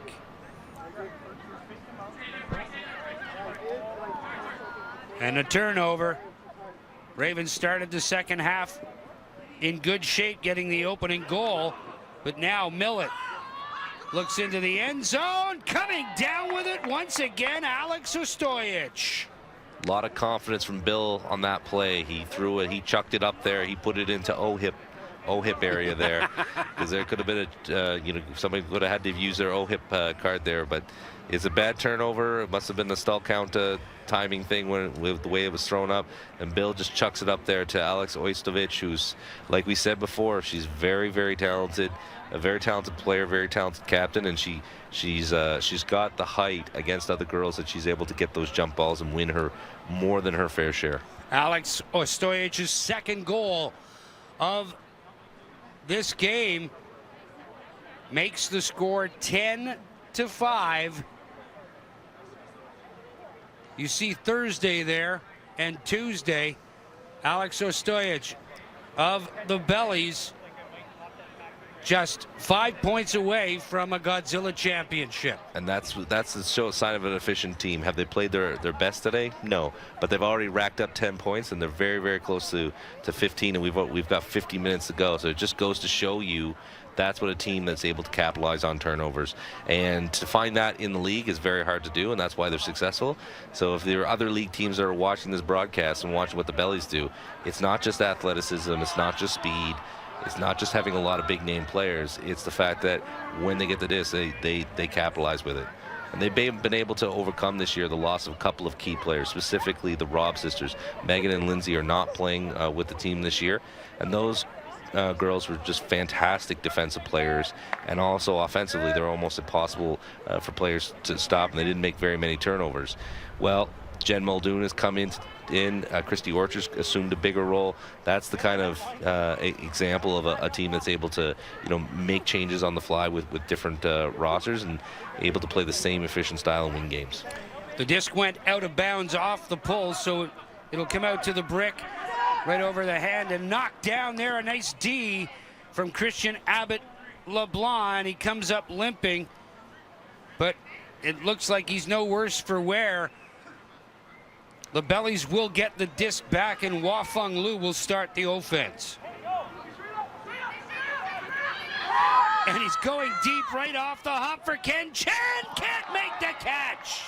And a turnover. Ravens started the second half in good shape, getting the opening goal, but now Millett looks into the end zone, coming down with it once again, Alex Ostojic. A lot of confidence from Bill on that play. He threw it, he chucked it up there, he put it into O-hip area there, because there could have been somebody could have had to use their O-hip card there, but it's a bad turnover. It must have been the stall count timing thing with the way it was thrown up, and Bill just chucks it up there to Alex Ostojic, who's, like we said before, she's very, very talented. A very talented player, very talented captain, and she's got the height against other girls that she's able to get those jump balls and win her more than her fair share. Alex Ostojic's second goal of this game makes the score 10-5. You see Thursday there and Tuesday, Alex Ostojic of the Bellies, just 5 points away from a Godzilla championship. And that's the sign of an efficient team. Have they played their best today? No, but they've already racked up 10 points, and they're very, very close to 15, and we've got 50 minutes to go. So it just goes to show you that's what a team that's able to capitalize on turnovers. And to find that in the league is very hard to do, and that's why they're successful. So if there are other league teams that are watching this broadcast and watching what the Bellies do, it's not just athleticism, it's not just speed, it's not just having a lot of big name players, it's the fact that when they get the disc, they capitalize with it. And they've been able to overcome this year the loss of a couple of key players, specifically the Robb sisters. Megan and Lindsay are not playing with the team this year, and those girls were just fantastic defensive players, and also offensively they're almost impossible for players to stop, and they didn't make very many turnovers. Well, Jen Muldoon has come in. Christy Orchard's assumed a bigger role. That's the kind of example of a team that's able to, make changes on the fly with different rosters and able to play the same efficient style and win games. The disc went out of bounds off the pole, so it'll come out to the brick, right over the hand, and knocked down there. A nice D from Christian Abbott LeBlanc, and he comes up limping, but it looks like he's no worse for wear. The Bellies will get the disc back, and Wafeng Lu will start the offense. And he's going deep right off the hop for Ken Chan. Can't make the catch.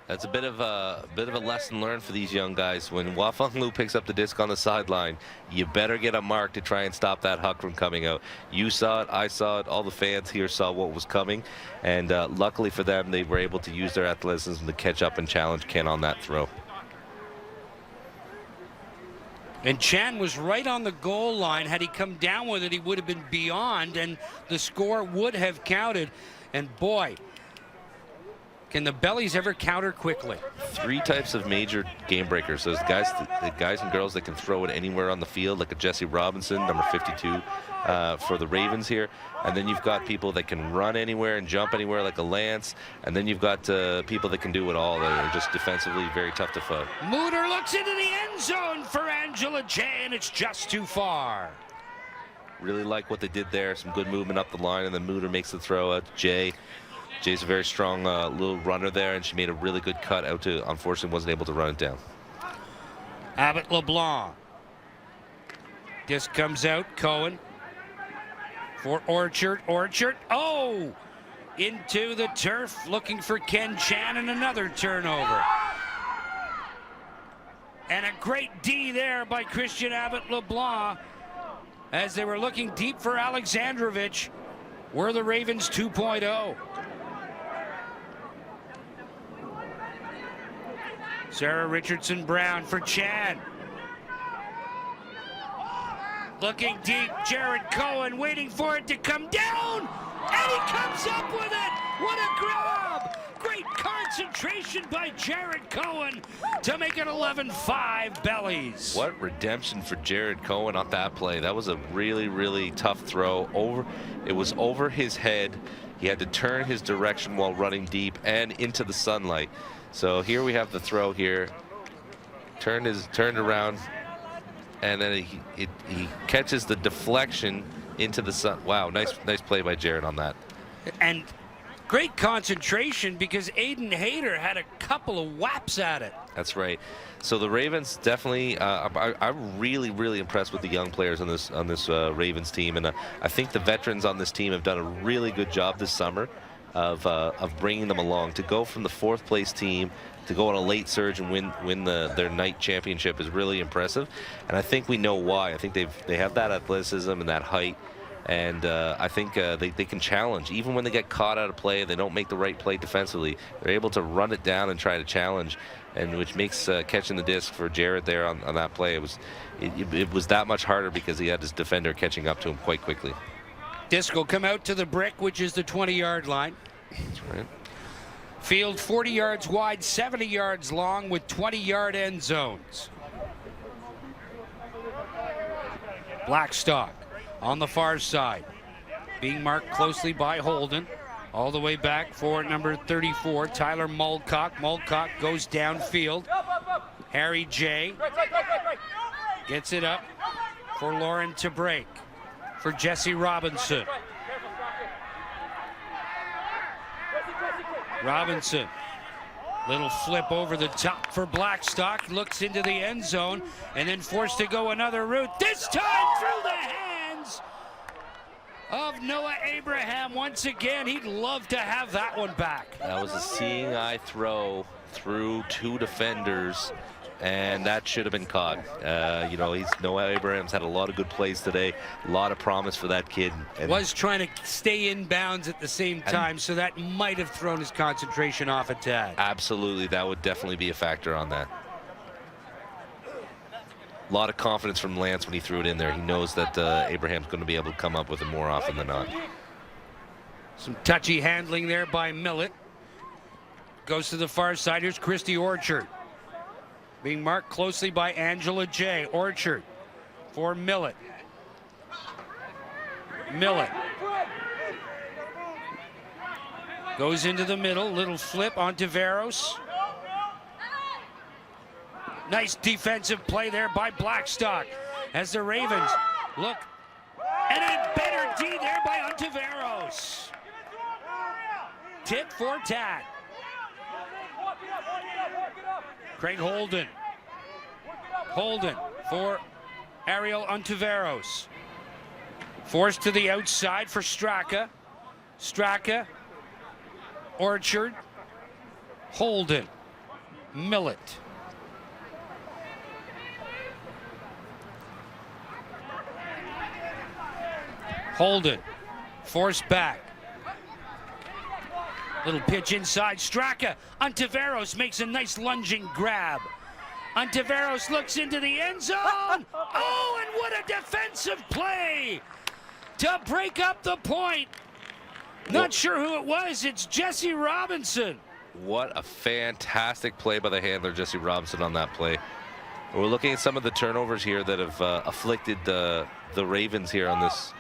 That's a bit of a lesson learned for these young guys. When Wafeng Lu picks up the disc on the sideline, you better get a mark to try and stop that huck from coming out. You saw it, I saw it, all the fans here saw what was coming, and luckily for them, they were able to use their athleticism to catch up and challenge Ken on that throw. And Chan was right on the goal line. Had he come down with it, he would have been beyond, and the score would have counted. And boy, can the Bellies ever counter quickly? 3 types of major game breakers. Those guys, the guys and girls that can throw it anywhere on the field, like a Jesse Robinson, number 52 for the Ravens here. And then you've got people that can run anywhere and jump anywhere, like a Lance. And then you've got people that can do it all, that are just defensively very tough to fight. Mooter looks into the end zone for Angela Jay, and it's just too far. Really like what they did there. Some good movement up the line, and then Mooter makes the throw out to Jay. Jay's a very strong little runner there, and she made a really good cut out to, unfortunately, wasn't able to run it down. Abbott LeBlanc. Disc comes out, Cohen. For Orchard. Oh! Into the turf, looking for Ken Chan, and another turnover. And a great D there by Christian Abbott LeBlanc as they were looking deep for Alexandrovich. Were the Ravens 2.0. Sarah Richardson Brown for Chan. Looking deep, Jared Cohen waiting for it to come down, and he comes up with it. What a grab! Great concentration by Jared Cohen to make it 11-5 Bellies. What redemption for Jared Cohen on that play. That was a really, really tough throw. It was over his head. He had to turn his direction while running deep and into the sunlight. So here we have the throw here. Turned around, and then he catches the deflection into the sun. Wow, nice play by Jared on that. And great concentration, because Aiden Hayter had a couple of whaps at it. That's right. So the Ravens definitely, I'm really, really impressed with the young players on this Ravens team, and I think the veterans on this team have done a really good job this summer of bringing them along. To go from the 4th place team to go on a late surge and win their night championship is really impressive, and I think we know why. I think they have that athleticism and that height, and I think they can challenge. Even when they get caught out of play, they don't make the right play defensively, they're able to run it down and try to challenge, and which makes catching the disc for Jared there on that play, it was that much harder because he had his defender catching up to him quite quickly. Disc will come out to the brick, which is the 20-yard line. That's right. Field 40 yards wide, 70 yards long, with 20-yard end zones. Blackstock on the far side, being marked closely by Holden. All the way back for number 34, Tyler Mulcock. Mulcock goes downfield. Harry J. gets it up for Lauren to break for Jesse Robinson. Robinson, little flip over the top for Blackstock, looks into the end zone and then forced to go another route, this time through the hands of Noah Abraham. Once again, he'd love to have that one back. That was a seeing eye throw through 2 defenders, and that should have been caught. You know, Noah Abraham's had a lot of good plays today, a lot of promise for that kid. And was trying to stay in bounds at the same time, so that might have thrown his concentration off a tad. Absolutely, that would definitely be a factor on that. A lot of confidence from Lance when he threw it in there. He knows that Abraham's going to be able to come up with it more often than not. Some touchy handling there by Millett. Goes to the far side. Here's Christy Orchard. Being marked closely by Angela J. Orchard for Millett. Millett goes into the middle. Little flip onto Veros. Nice defensive play there by Blackstock as the Ravens look. And a better D there by Ontiveros. Tit for tat. Craig Holden. Holden for Ariel Ontiveros. Forced to the outside for Straka. Straka. Orchard. Holden. Millett. Holden, forced back. Little pitch inside. Straka. Ontiveros makes a nice lunging grab. Ontiveros looks into the end zone. Oh, and what a defensive play to break up the point. Not sure who it was. It's Jesse Robinson. What a fantastic play by the handler, Jesse Robinson, on that play. We're looking at some of the turnovers here that have afflicted the Ravens here on this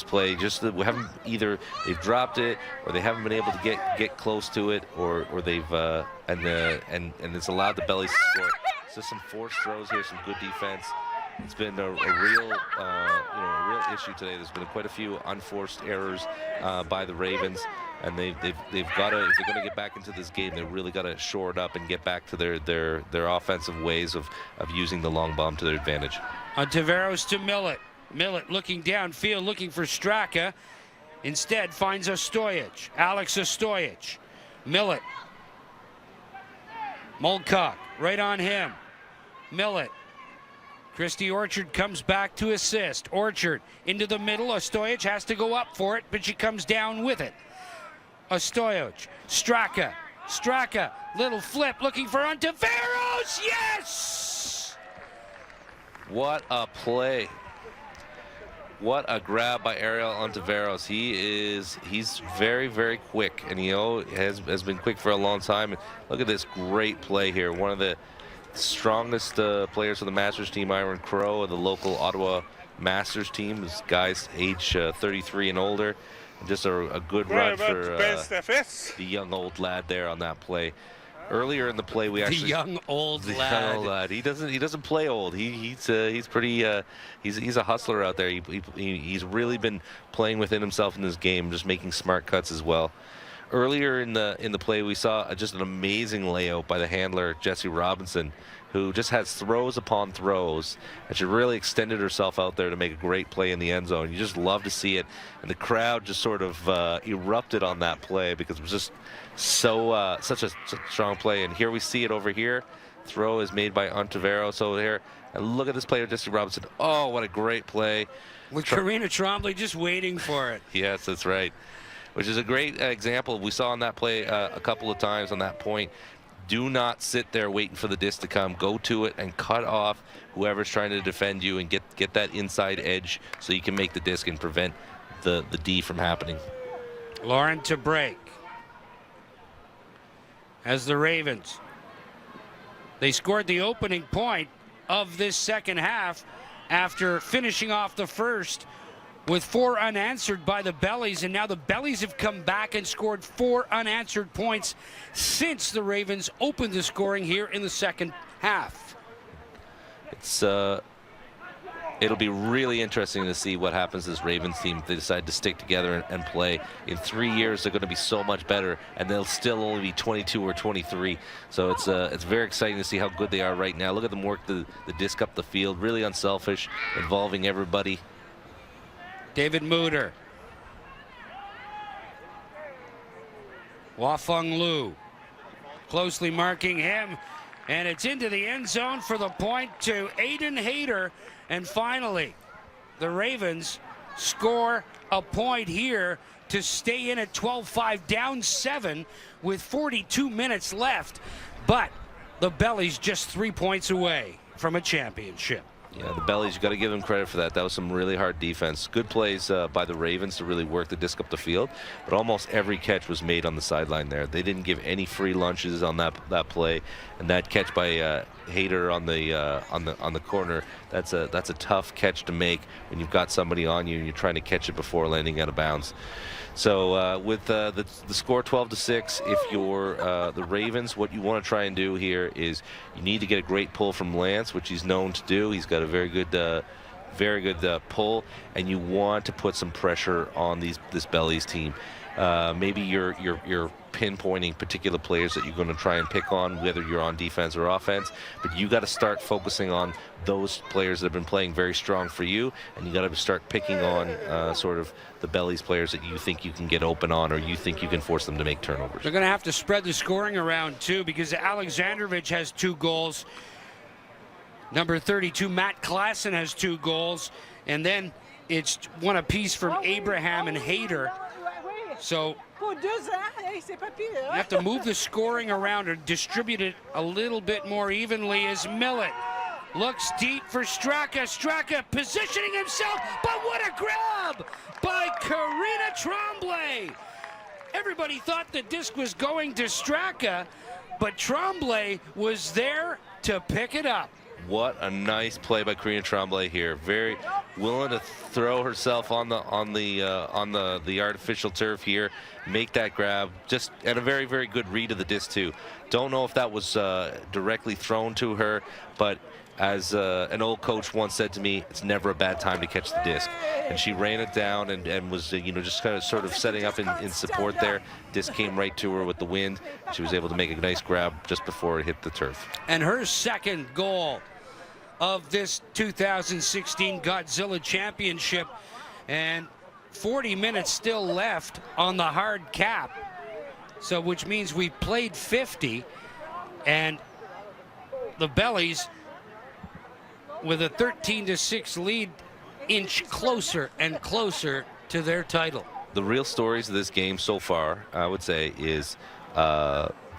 play. Just that we haven't either dropped it or they haven't been able to get close to it, or they've and it's allowed the Bellies to score. So some forced throws here, some good defense. It's been a real issue today. There's been quite a few unforced errors by the Ravens, and they've got to, if they're going to get back into this game, they really got to shore it up and get back to their offensive ways of using the long bomb to their advantage. Ontiveros to Millett. Millett looking downfield, looking for Straka. Instead finds Ostojic. Alex Ostojic. Millett. Mulcock right on him. Millett. Christy Orchard comes back to assist. Orchard into the middle. Ostojic has to go up for it, but she comes down with it. Ostojic. Straka. Straka. Little flip looking for Ontiveros. Yes! What a play. What a grab by Ariel Ontiveros. He's very, very quick, and has been quick for a long time. And look at this great play here. One of the strongest players of the Masters team, Iron Crow, of the local Ottawa Masters team. This guy's age 33 and older. And just a good run for the young old lad there on that play. Earlier in the play, we actually the young old lad. He doesn't play old. He's pretty. He's a hustler out there. He's really been playing within himself in this game, just making smart cuts as well. Earlier in the play, we saw just an amazing layout by the handler Jesse Robinson, who just has throws upon throws, and she really extended herself out there to make a great play in the end zone. You just love to see it, and the crowd just sort of erupted on that play because it was just such a strong play. And here we see it over here. Throw is made by Ontiveros over here, and look at this player, Jesse Robinson. Oh, what a great play! With Karina Trombley just waiting for it. Yes, that's right. Which is a great example. We saw on that play a couple of times on that point. Do not sit there waiting for the disc to come. Go to it and cut off whoever's trying to defend you and get that inside edge so you can make the disc and prevent the D from happening. Lauren to break. As the Ravens, they scored the opening point of this second half after finishing off the first with 4 unanswered by the Bellies, and now the Bellies have come back and scored 4 unanswered points since the Ravens opened the scoring here in the second half. It's It'll be really interesting to see what happens to this Ravens team if they decide to stick together and play. In 3 years, they're going to be so much better, and they'll still only be 22 or 23. So it's very exciting to see how good they are right now. Look at them work the disc up the field, really unselfish, involving everybody. David Mutter. Wafeng Lu closely marking him, and it's into the end zone for the point to Aiden Hayter. And finally, the Ravens score a point here to stay in at 12-5, down 7 with 42 minutes left. But the Bellies just 3 points away from a championship. Yeah, the Bellies, you got to give them credit for that. That was some really hard defense. Good plays by the Ravens to really work the disc up the field, but almost every catch was made on the sideline there. They didn't give any free lunches on that play, and that catch by Hayter on the corner, that's a tough catch to make when you've got somebody on you and you're trying to catch it before landing out of bounds. So with the score 12-6, if you're the Ravens, what you want to try and do here is you need to get a great pull from Lance, which he's known to do. He's got a very good pull, and you want to put some pressure on this Bellies team. Maybe you're pinpointing particular players that you're going to try and pick on, whether you're on defense or offense, but you got to start focusing on those players that have been playing very strong for you, and you got to start picking on sort of the Bellies players that you think you can get open on, or you think you can force them to make turnovers. They're going to have to spread the scoring around too, because Alexandrovich has 2 goals. Number 32, Matt Klassen, has 2 goals, and then it's one apiece from Abraham and Hayter. So you have to move the scoring around or distribute it a little bit more evenly as Millet looks deep for Straka. Straka positioning himself, but what a grab by Karina Tremblay. Everybody thought the disc was going to Straka, but Tremblay was there to pick it up. What a nice play by Karina Tremblay here. Very willing to throw herself on the artificial turf here, make that grab, just and a very, very good read of the disc too. Don't know if that was directly thrown to her, but as an old coach once said to me, it's never a bad time to catch the disc. And she ran it down and was just kind of sort of setting up in support there. Disc came right to her with the wind. She was able to make a nice grab just before it hit the turf. And her second goal of this 2016 Godzilla Championship, and 40 minutes still left on the hard cap, so which means we've played 50, and the Bellies with a 13-6 lead inch closer and closer to their title. The real stories of this game so far, I would say, is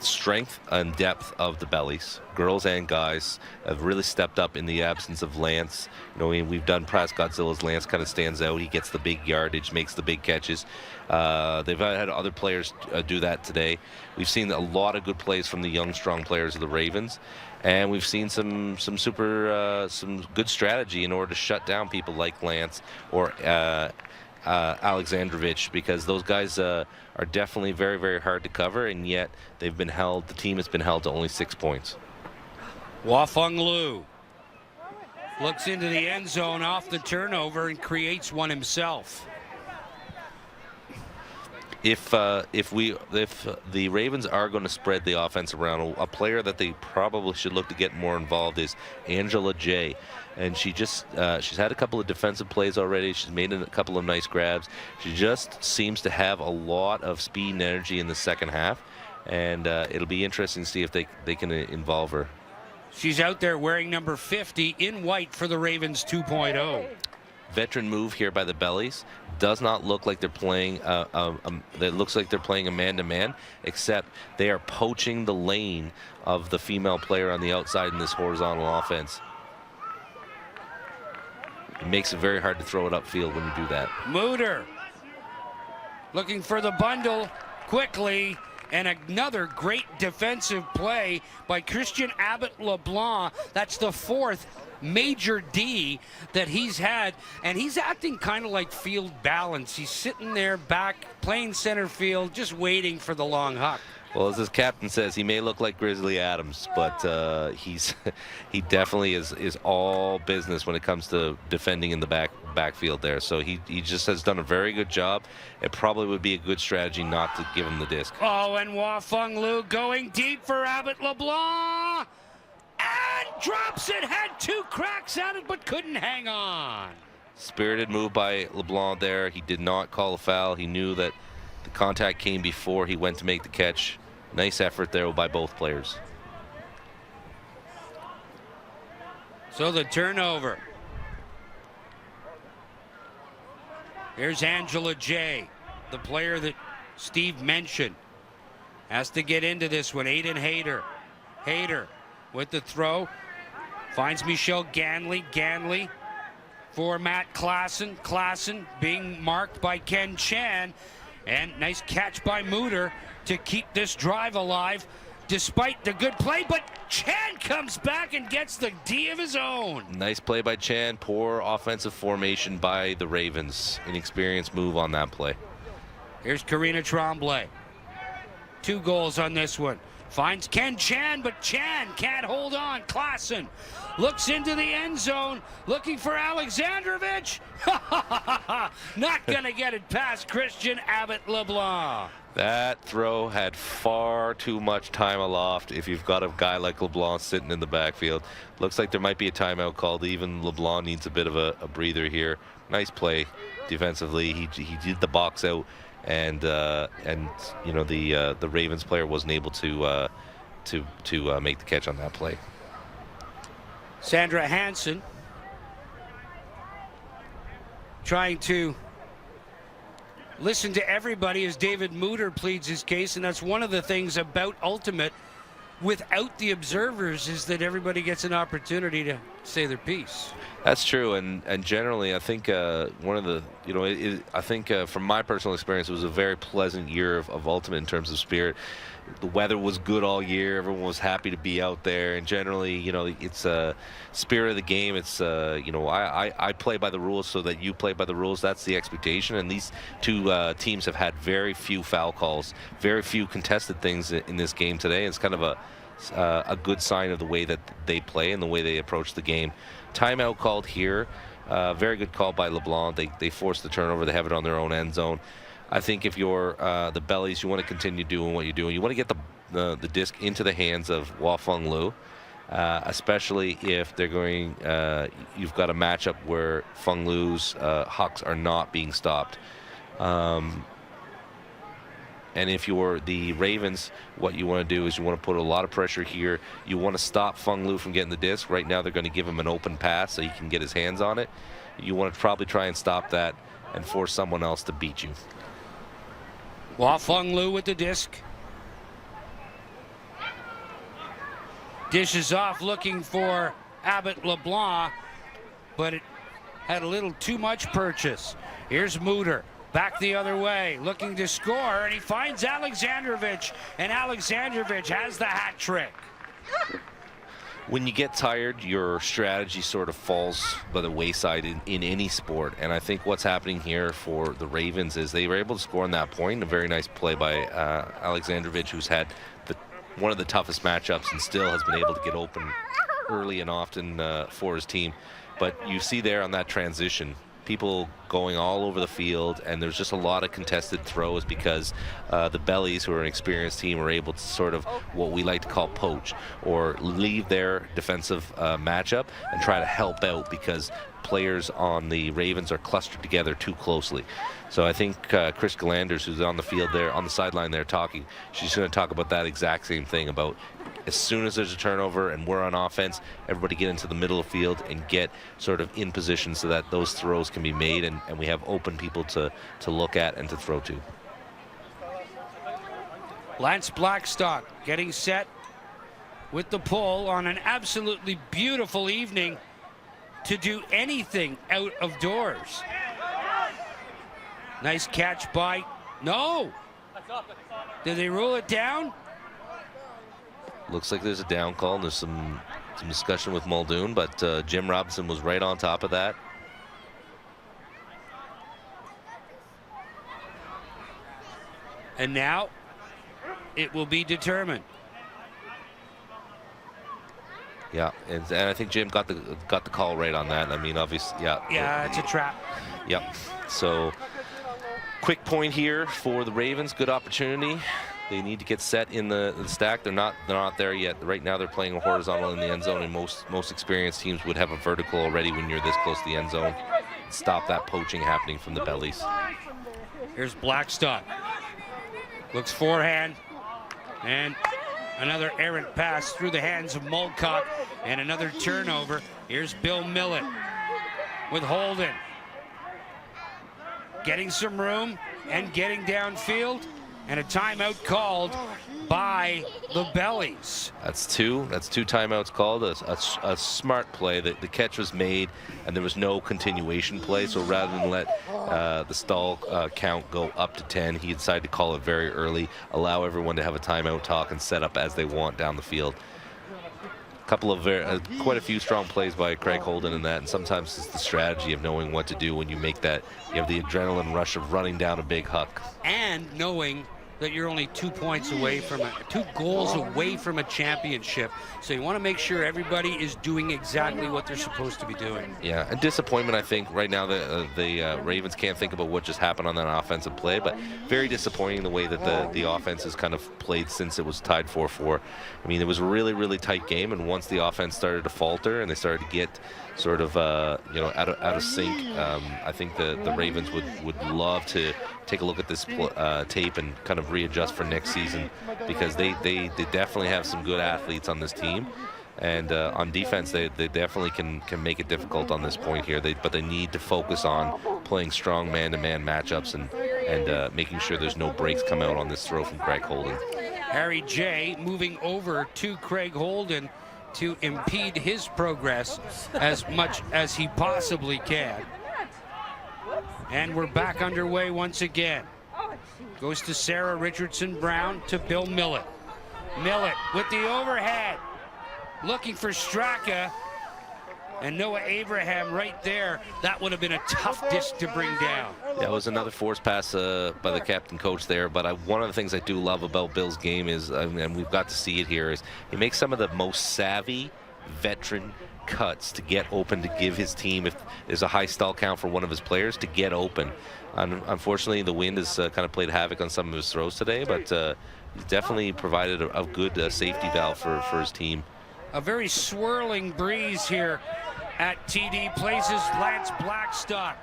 strength and depth of the Bellies. Girls and guys have really stepped up in the absence of Lance. We've done past Godzilla's. Lance kind of stands out. He gets the big yardage, makes the big catches. They've had other players do that today. We've seen a lot of good plays from the young, strong players of the Ravens, and we've seen some good strategy in order to shut down people like Lance or Alexandrovich, because those guys are definitely very, very hard to cover, and yet they've been held. The team has been held to only 6 points. Wafeng Lu looks into the end zone off the turnover and creates one himself. If the Ravens are going to spread the offense around, a player that they probably should look to get more involved is Angela Jay. And she's had a couple of defensive plays already. She's made a couple of nice grabs. She just seems to have a lot of speed and energy in the second half, and it'll be interesting to see if they can involve her. She's out there wearing number 50 in white for the Ravens 2.0. Veteran move here by the Bellies. Does not look like they're playing it looks like they're playing a man-to-man, except they are poaching the lane of the female player on the outside in this horizontal offense. It makes it very hard to throw it upfield when you do that. Mutter looking for the bundle quickly, and another great defensive play by Christian Abbott LeBlanc. That's the 4th major D that he's had, and he's acting kind of like field balance. He's sitting there back playing center field, just waiting for the long huck. Well, as his captain says, he may look like Grizzly Adams, but he definitely is all business when it comes to defending in the backfield there. So he just has done a very good job. It probably would be a good strategy not to give him the disc. Oh, and Wafeng Liu going deep for Abbott LeBlanc. And drops it. Had 2 cracks at it, but couldn't hang on. Spirited move by LeBlanc there. He did not call a foul. He knew that the contact came before he went to make the catch. Nice effort there by both players. So the turnover. Here's Angela J., the player that Steve mentioned. Has to get into this one. Aiden Hayter. Hayter with the throw. Finds Michelle Ganley. Ganley for Matt Klassen. Klassen being marked by Ken Chan. And nice catch by Mutter to keep this drive alive despite the good play, but Chan comes back and gets the D of his own. Nice play by Chan. Poor offensive formation by the Ravens. Inexperienced move on that play. Here's Karina Tremblay. 2 goals on this one. Finds Ken Chan, but Chan can't hold on. Klassen looks into the end zone, looking for Alexandrovich. Not going to get it past Christian Abbott LeBlanc. That throw had far too much time aloft if you've got a guy like LeBlanc sitting in the backfield. Looks like there might be a timeout called. Even LeBlanc needs a bit of a breather here. Nice play defensively. He did the box out, and you know, the Ravens player wasn't able to make the catch on that play. Sandra Hansen trying to listen to everybody as David Mutter pleads his case, and that's one of the things about Ultimate without the observers, is that everybody gets an opportunity to say their piece. That's true, and generally I think one of the, you know, I think from my personal experience, it was a very pleasant year of Ultimate in terms of spirit. The weather was good all year. Everyone was happy to be out there, and generally, you know, it's a spirit of the game. It's you know, I play by the rules so that you play by the rules. That's the expectation, and these 2 teams have had very few foul calls, very few contested things in this game today. It's kind of a good sign of the way that they play and the way they approach the game. Timeout called here. Very good call by LeBlanc. They forced the turnover. They have it on their own end zone. I think if you're the Bellies, you want to continue doing what you're doing. You want to get the disc into the hands of Wafeng Liu, especially if they're going. You've got a matchup where Feng Liu's hucks are not being stopped. And if you're the Ravens, what you want to do is you want to put a lot of pressure here. You want to stop Feng Liu from getting the disc. Right now, they're going to give him an open pass so he can get his hands on it. You want to probably try and stop that and force someone else to beat you. Wafeng Liu with the disc. Dishes off looking for Abbott LeBlanc, but it had a little too much purchase. Here's Mutter. Back the other way, looking to score, and he finds Alexandrovich, and Alexandrovich has the hat trick. When you get tired, your strategy sort of falls by the wayside in any sport. And I think what's happening here for the Ravens is they were able to score on that point. A very nice play by Alexandrovich, who's had one of the toughest matchups and still has been able to get open early and often for his team. But you see there on that transition, people going all over the field, and there's just a lot of contested throws because the Bellies, who are an experienced team, are able to sort of what we like to call poach, or leave their defensive matchup and try to help out because players on the Ravens are clustered together too closely. So I think Chris Galanders, who's on the field there, on the sideline there talking, she's going to talk about that exact same thing, about as soon as there's a turnover and we're on offense, everybody get into the middle of the field and get sort of in position so that those throws can be made and we have open people to look at and to throw to. Lance Blackstock getting set with the pull on an absolutely beautiful evening to do anything out of doors. Nice catch by, no! Did they rule it down? Looks like there's a down call, and there's some discussion with Muldoon, but Jim Robinson was right on top of that. And now it will be determined. Yeah, and I think Jim got the call right on that. I mean, obviously, yeah. Yeah, it's a trap. Yep. So, quick point here for the Ravens. Good opportunity. They need to get set in the stack. They're not there yet. Right now, they're playing a horizontal in the end zone, and most experienced teams would have a vertical already when you're this close to the end zone. Stop that poaching happening from the bellies. Here's Blackstock. Looks forehand, and another errant pass through the hands of Mulcock, and another turnover. Here's Bill Millett with Holden. Getting some room and getting downfield, and a timeout called by the Bellies. That's two timeouts called. A smart play. The catch was made, and there was no continuation play. So rather than let the stall count go up to 10, he decided to call it very early, allow everyone to have a timeout talk and set up as they want down the field. Couple of quite a few strong plays by Craig Holden in that, and sometimes it's the strategy of knowing what to do when you make that. You have the adrenaline rush of running down a big huck, and knowing that you're only 2 points away from two goals away from a championship. So you want to make sure everybody is doing exactly what they're supposed to be doing. Yeah, and disappointment, I think, right now the Ravens can't think about what just happened on that offensive play, but very disappointing the way that the offense has kind of played since it was tied 4-4. I mean, it was a really, really tight game, and once the offense started to falter and they started to get sort of out of sync, I think the Ravens would love to take a look at this tape and kind of readjust for next season, because they definitely have some good athletes on this team, and on defense they definitely can make it difficult on this point here. But they need to focus on playing strong man-to-man matchups and making sure there's no breaks come out on this throw from Craig Holden. Harry J moving over to Craig Holden to impede his progress as much as he possibly can. And we're back underway once again. Goes to Sarah Richardson Brown to Bill Millett. Millett with the overhead, looking for Straka, and Noah Abraham right there. That would have been a tough disc to bring down. That was another forced pass by the captain coach there, but one of the things I do love about Bill's game is, and we've got to see it here, is he makes some of the most savvy veteran cuts to get open, to give his team, if there's a high stall count for one of his players, to get open. Unfortunately, the wind has kind of played havoc on some of his throws today, but he's definitely provided a good safety valve for his team. A very swirling breeze here at TD Places. Lance Blackstock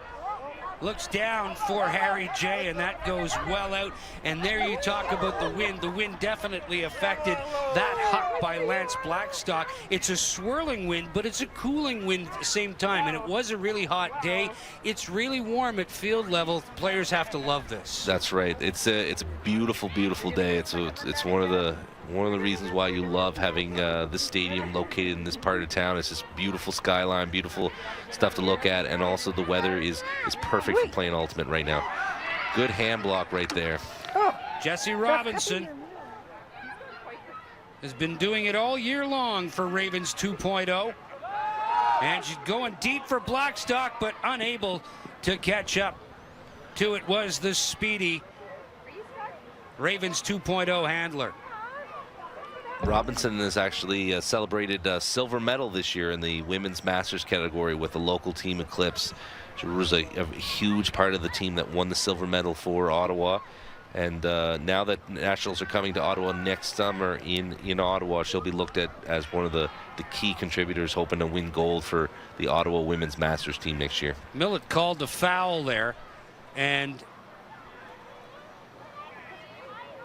looks down for Harry J, and that goes well out. And there you talk about the wind. The wind definitely affected that huck by Lance Blackstock. It's a swirling wind, but it's a cooling wind at the same time. And it was a really hot day. It's really warm at field level. Players have to love this. That's right. It's a beautiful, beautiful day. It's one of the reasons why you love having this stadium located in this part of town. It's just beautiful skyline, beautiful stuff to look at, and also the weather is perfect for playing Ultimate right now. Good hand block right there. Jesse Robinson has been doing it all year long for Ravens 2.0. And she's going deep for Blackstock, but unable to catch up to it was the speedy Ravens 2.0 handler. Robinson has actually celebrated a silver medal this year in the women's masters category with the local team Eclipse. She was a huge part of the team that won the silver medal for Ottawa. And now that nationals are coming to Ottawa next summer in Ottawa, she'll be looked at as one of the key contributors, hoping to win gold for the Ottawa women's masters team next year. Millett called the foul there, and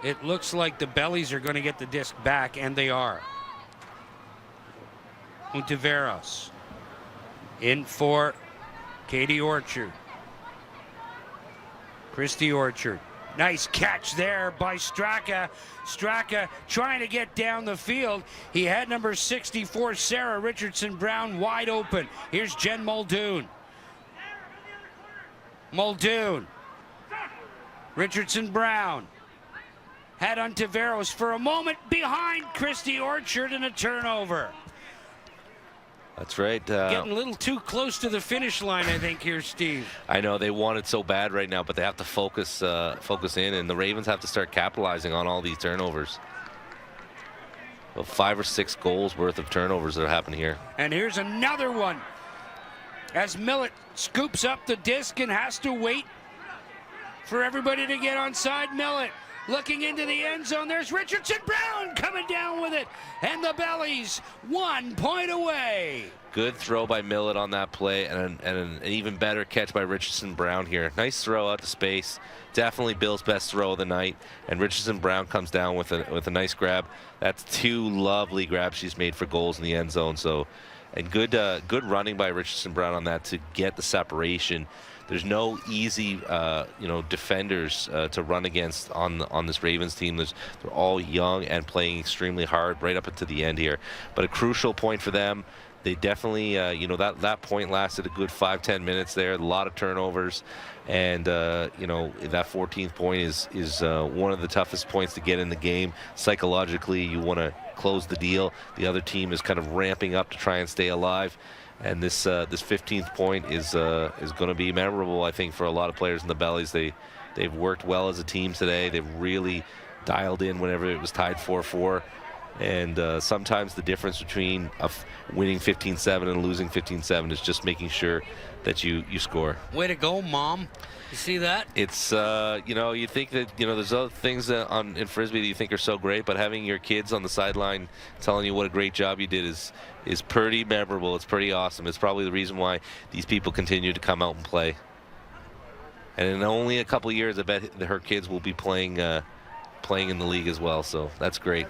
it looks like the Bellies are going to get the disc back, and they are. Untiveros in for Katie Orchard. Christy Orchard. Nice catch there by Straka. Straka trying to get down the field. He had number 64, Sarah Richardson Brown, wide open. Here's Jen Muldoon. Muldoon. Richardson Brown. Had Untiveros for a moment behind Christy Orchard, and a turnover. That's right. Getting a little too close to the finish line, I think, here, Steve. I know they want it so bad right now, but they have to focus in, and the Ravens have to start capitalizing on all these turnovers. Well, 5 or 6 goals worth of turnovers that are happening here. And here's another one. As Millett scoops up the disc and has to wait for everybody to get onside. Millett looking into the end zone. There's Richardson Brown coming down with it. And the Bellies 1 point away. Good throw by Millett on that play, and an even better catch by Richardson Brown here. Nice throw out to space. Definitely Bill's best throw of the night. And Richardson Brown comes down with a nice grab. That's 2 lovely grabs she's made for goals in the end zone. So, and good running by Richardson Brown on that to get the separation. There's no easy, defenders to run against on this Ravens team. They're all young and playing extremely hard right up until the end here. But a crucial point for them. They definitely, that point lasted a good 5-10 minutes there. A lot of turnovers, and that 14th point is one of the toughest points to get in the game. Psychologically, you want to close the deal. The other team is kind of ramping up to try and stay alive. And this 15th point is going to be memorable, I think, for a lot of players in the Bellies. They've worked well as a team today. They've really dialed in whenever it was tied 4-4. And sometimes the difference between winning 15-7 and losing 15-7 is just making sure that you score. Way to go, Mom. You see that? It's, you think that, there's other things in Frisbee that you think are so great, but having your kids on the sideline telling you what a great job you did is pretty memorable. It's pretty awesome. It's probably the reason why these people continue to come out and play. And in only a couple of years, I bet her kids will be playing in the league as well, so that's great.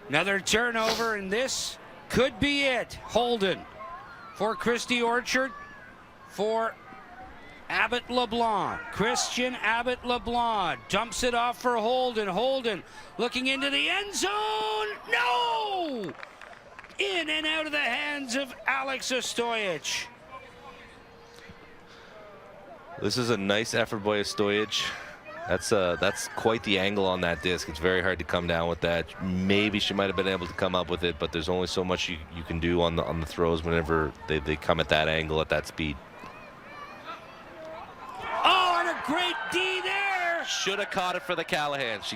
Another turnover, and this could be it. Holden for Christy Orchard, for Abbott LeBlanc. Christian Abbott LeBlanc dumps it off for Holden. Holden looking into the end zone. No! In and out of the hands of Alex Ostojic. This is a nice effort by Ostojic. That's quite the angle on that disc. It's very hard to come down with that. Maybe she might have been able to come up with it, but there's only so much you can do on the throws whenever they come at that angle, at that speed. Oh, and a great D there. Should have caught it for the Callahan. She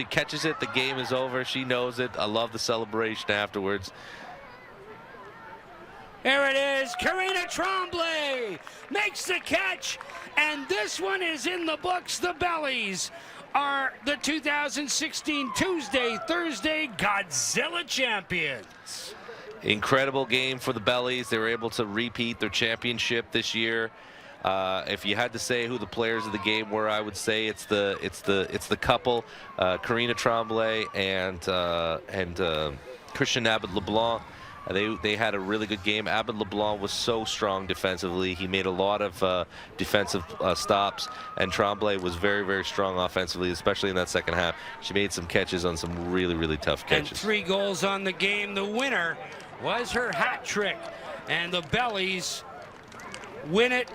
catches it. The game is over. She knows it. I love the celebration afterwards. There it is. Karina Tremblay makes the catch, and this one is in the books. The Bellies are the 2016 Thursday Godzilla champions. Incredible game for the Bellies. They were able to repeat their championship this year. If you had to say who the players of the game were, I would say it's the couple, Karina Tremblay and Christian Abbott LeBlanc. They had a really good game. Abbott LeBlanc was so strong defensively. He made a lot of defensive stops, and Tremblay was very, very strong offensively, especially in that second half. She made some catches on some really, really tough catches. And 3 goals on the game. The winner was her hat trick, and the Bellies win it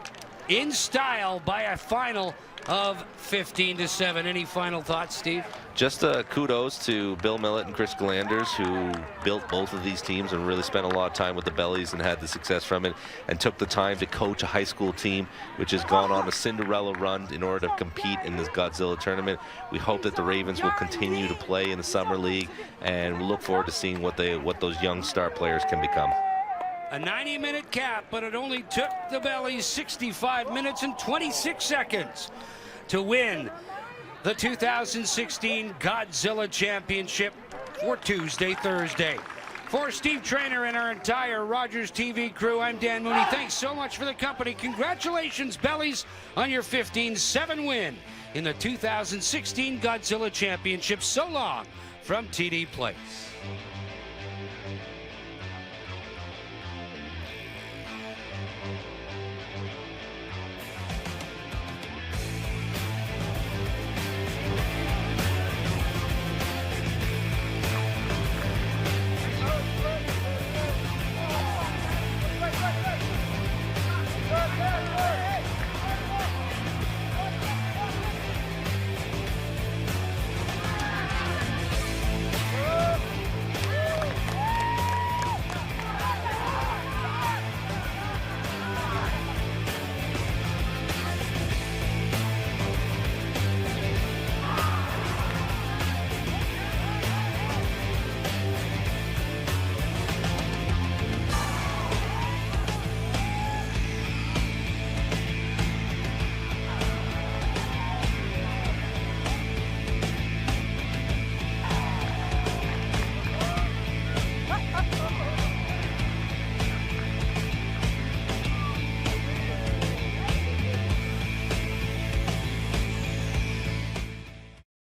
in style by a final of 15-7. Any final thoughts, Steve? Just kudos to Bill Millett and Chris Glanders, who built both of these teams and really spent a lot of time with the Bellies and had the success from it, and took the time to coach a high school team which has gone on a Cinderella run in order to compete in this Godzilla tournament. We hope that the Ravens will continue to play in the Summer League, and we look forward to seeing what those young star players can become. A 90-minute cap, but it only took the Bellies 65 minutes and 26 seconds to win the 2016 Godzilla Championship for Thursday. For Steve Traynor and our entire Rogers TV crew, I'm Dan Mooney. Thanks so much for the company. Congratulations, Bellies, on your 15-7 win in the 2016 Godzilla Championship. So long from TD Place.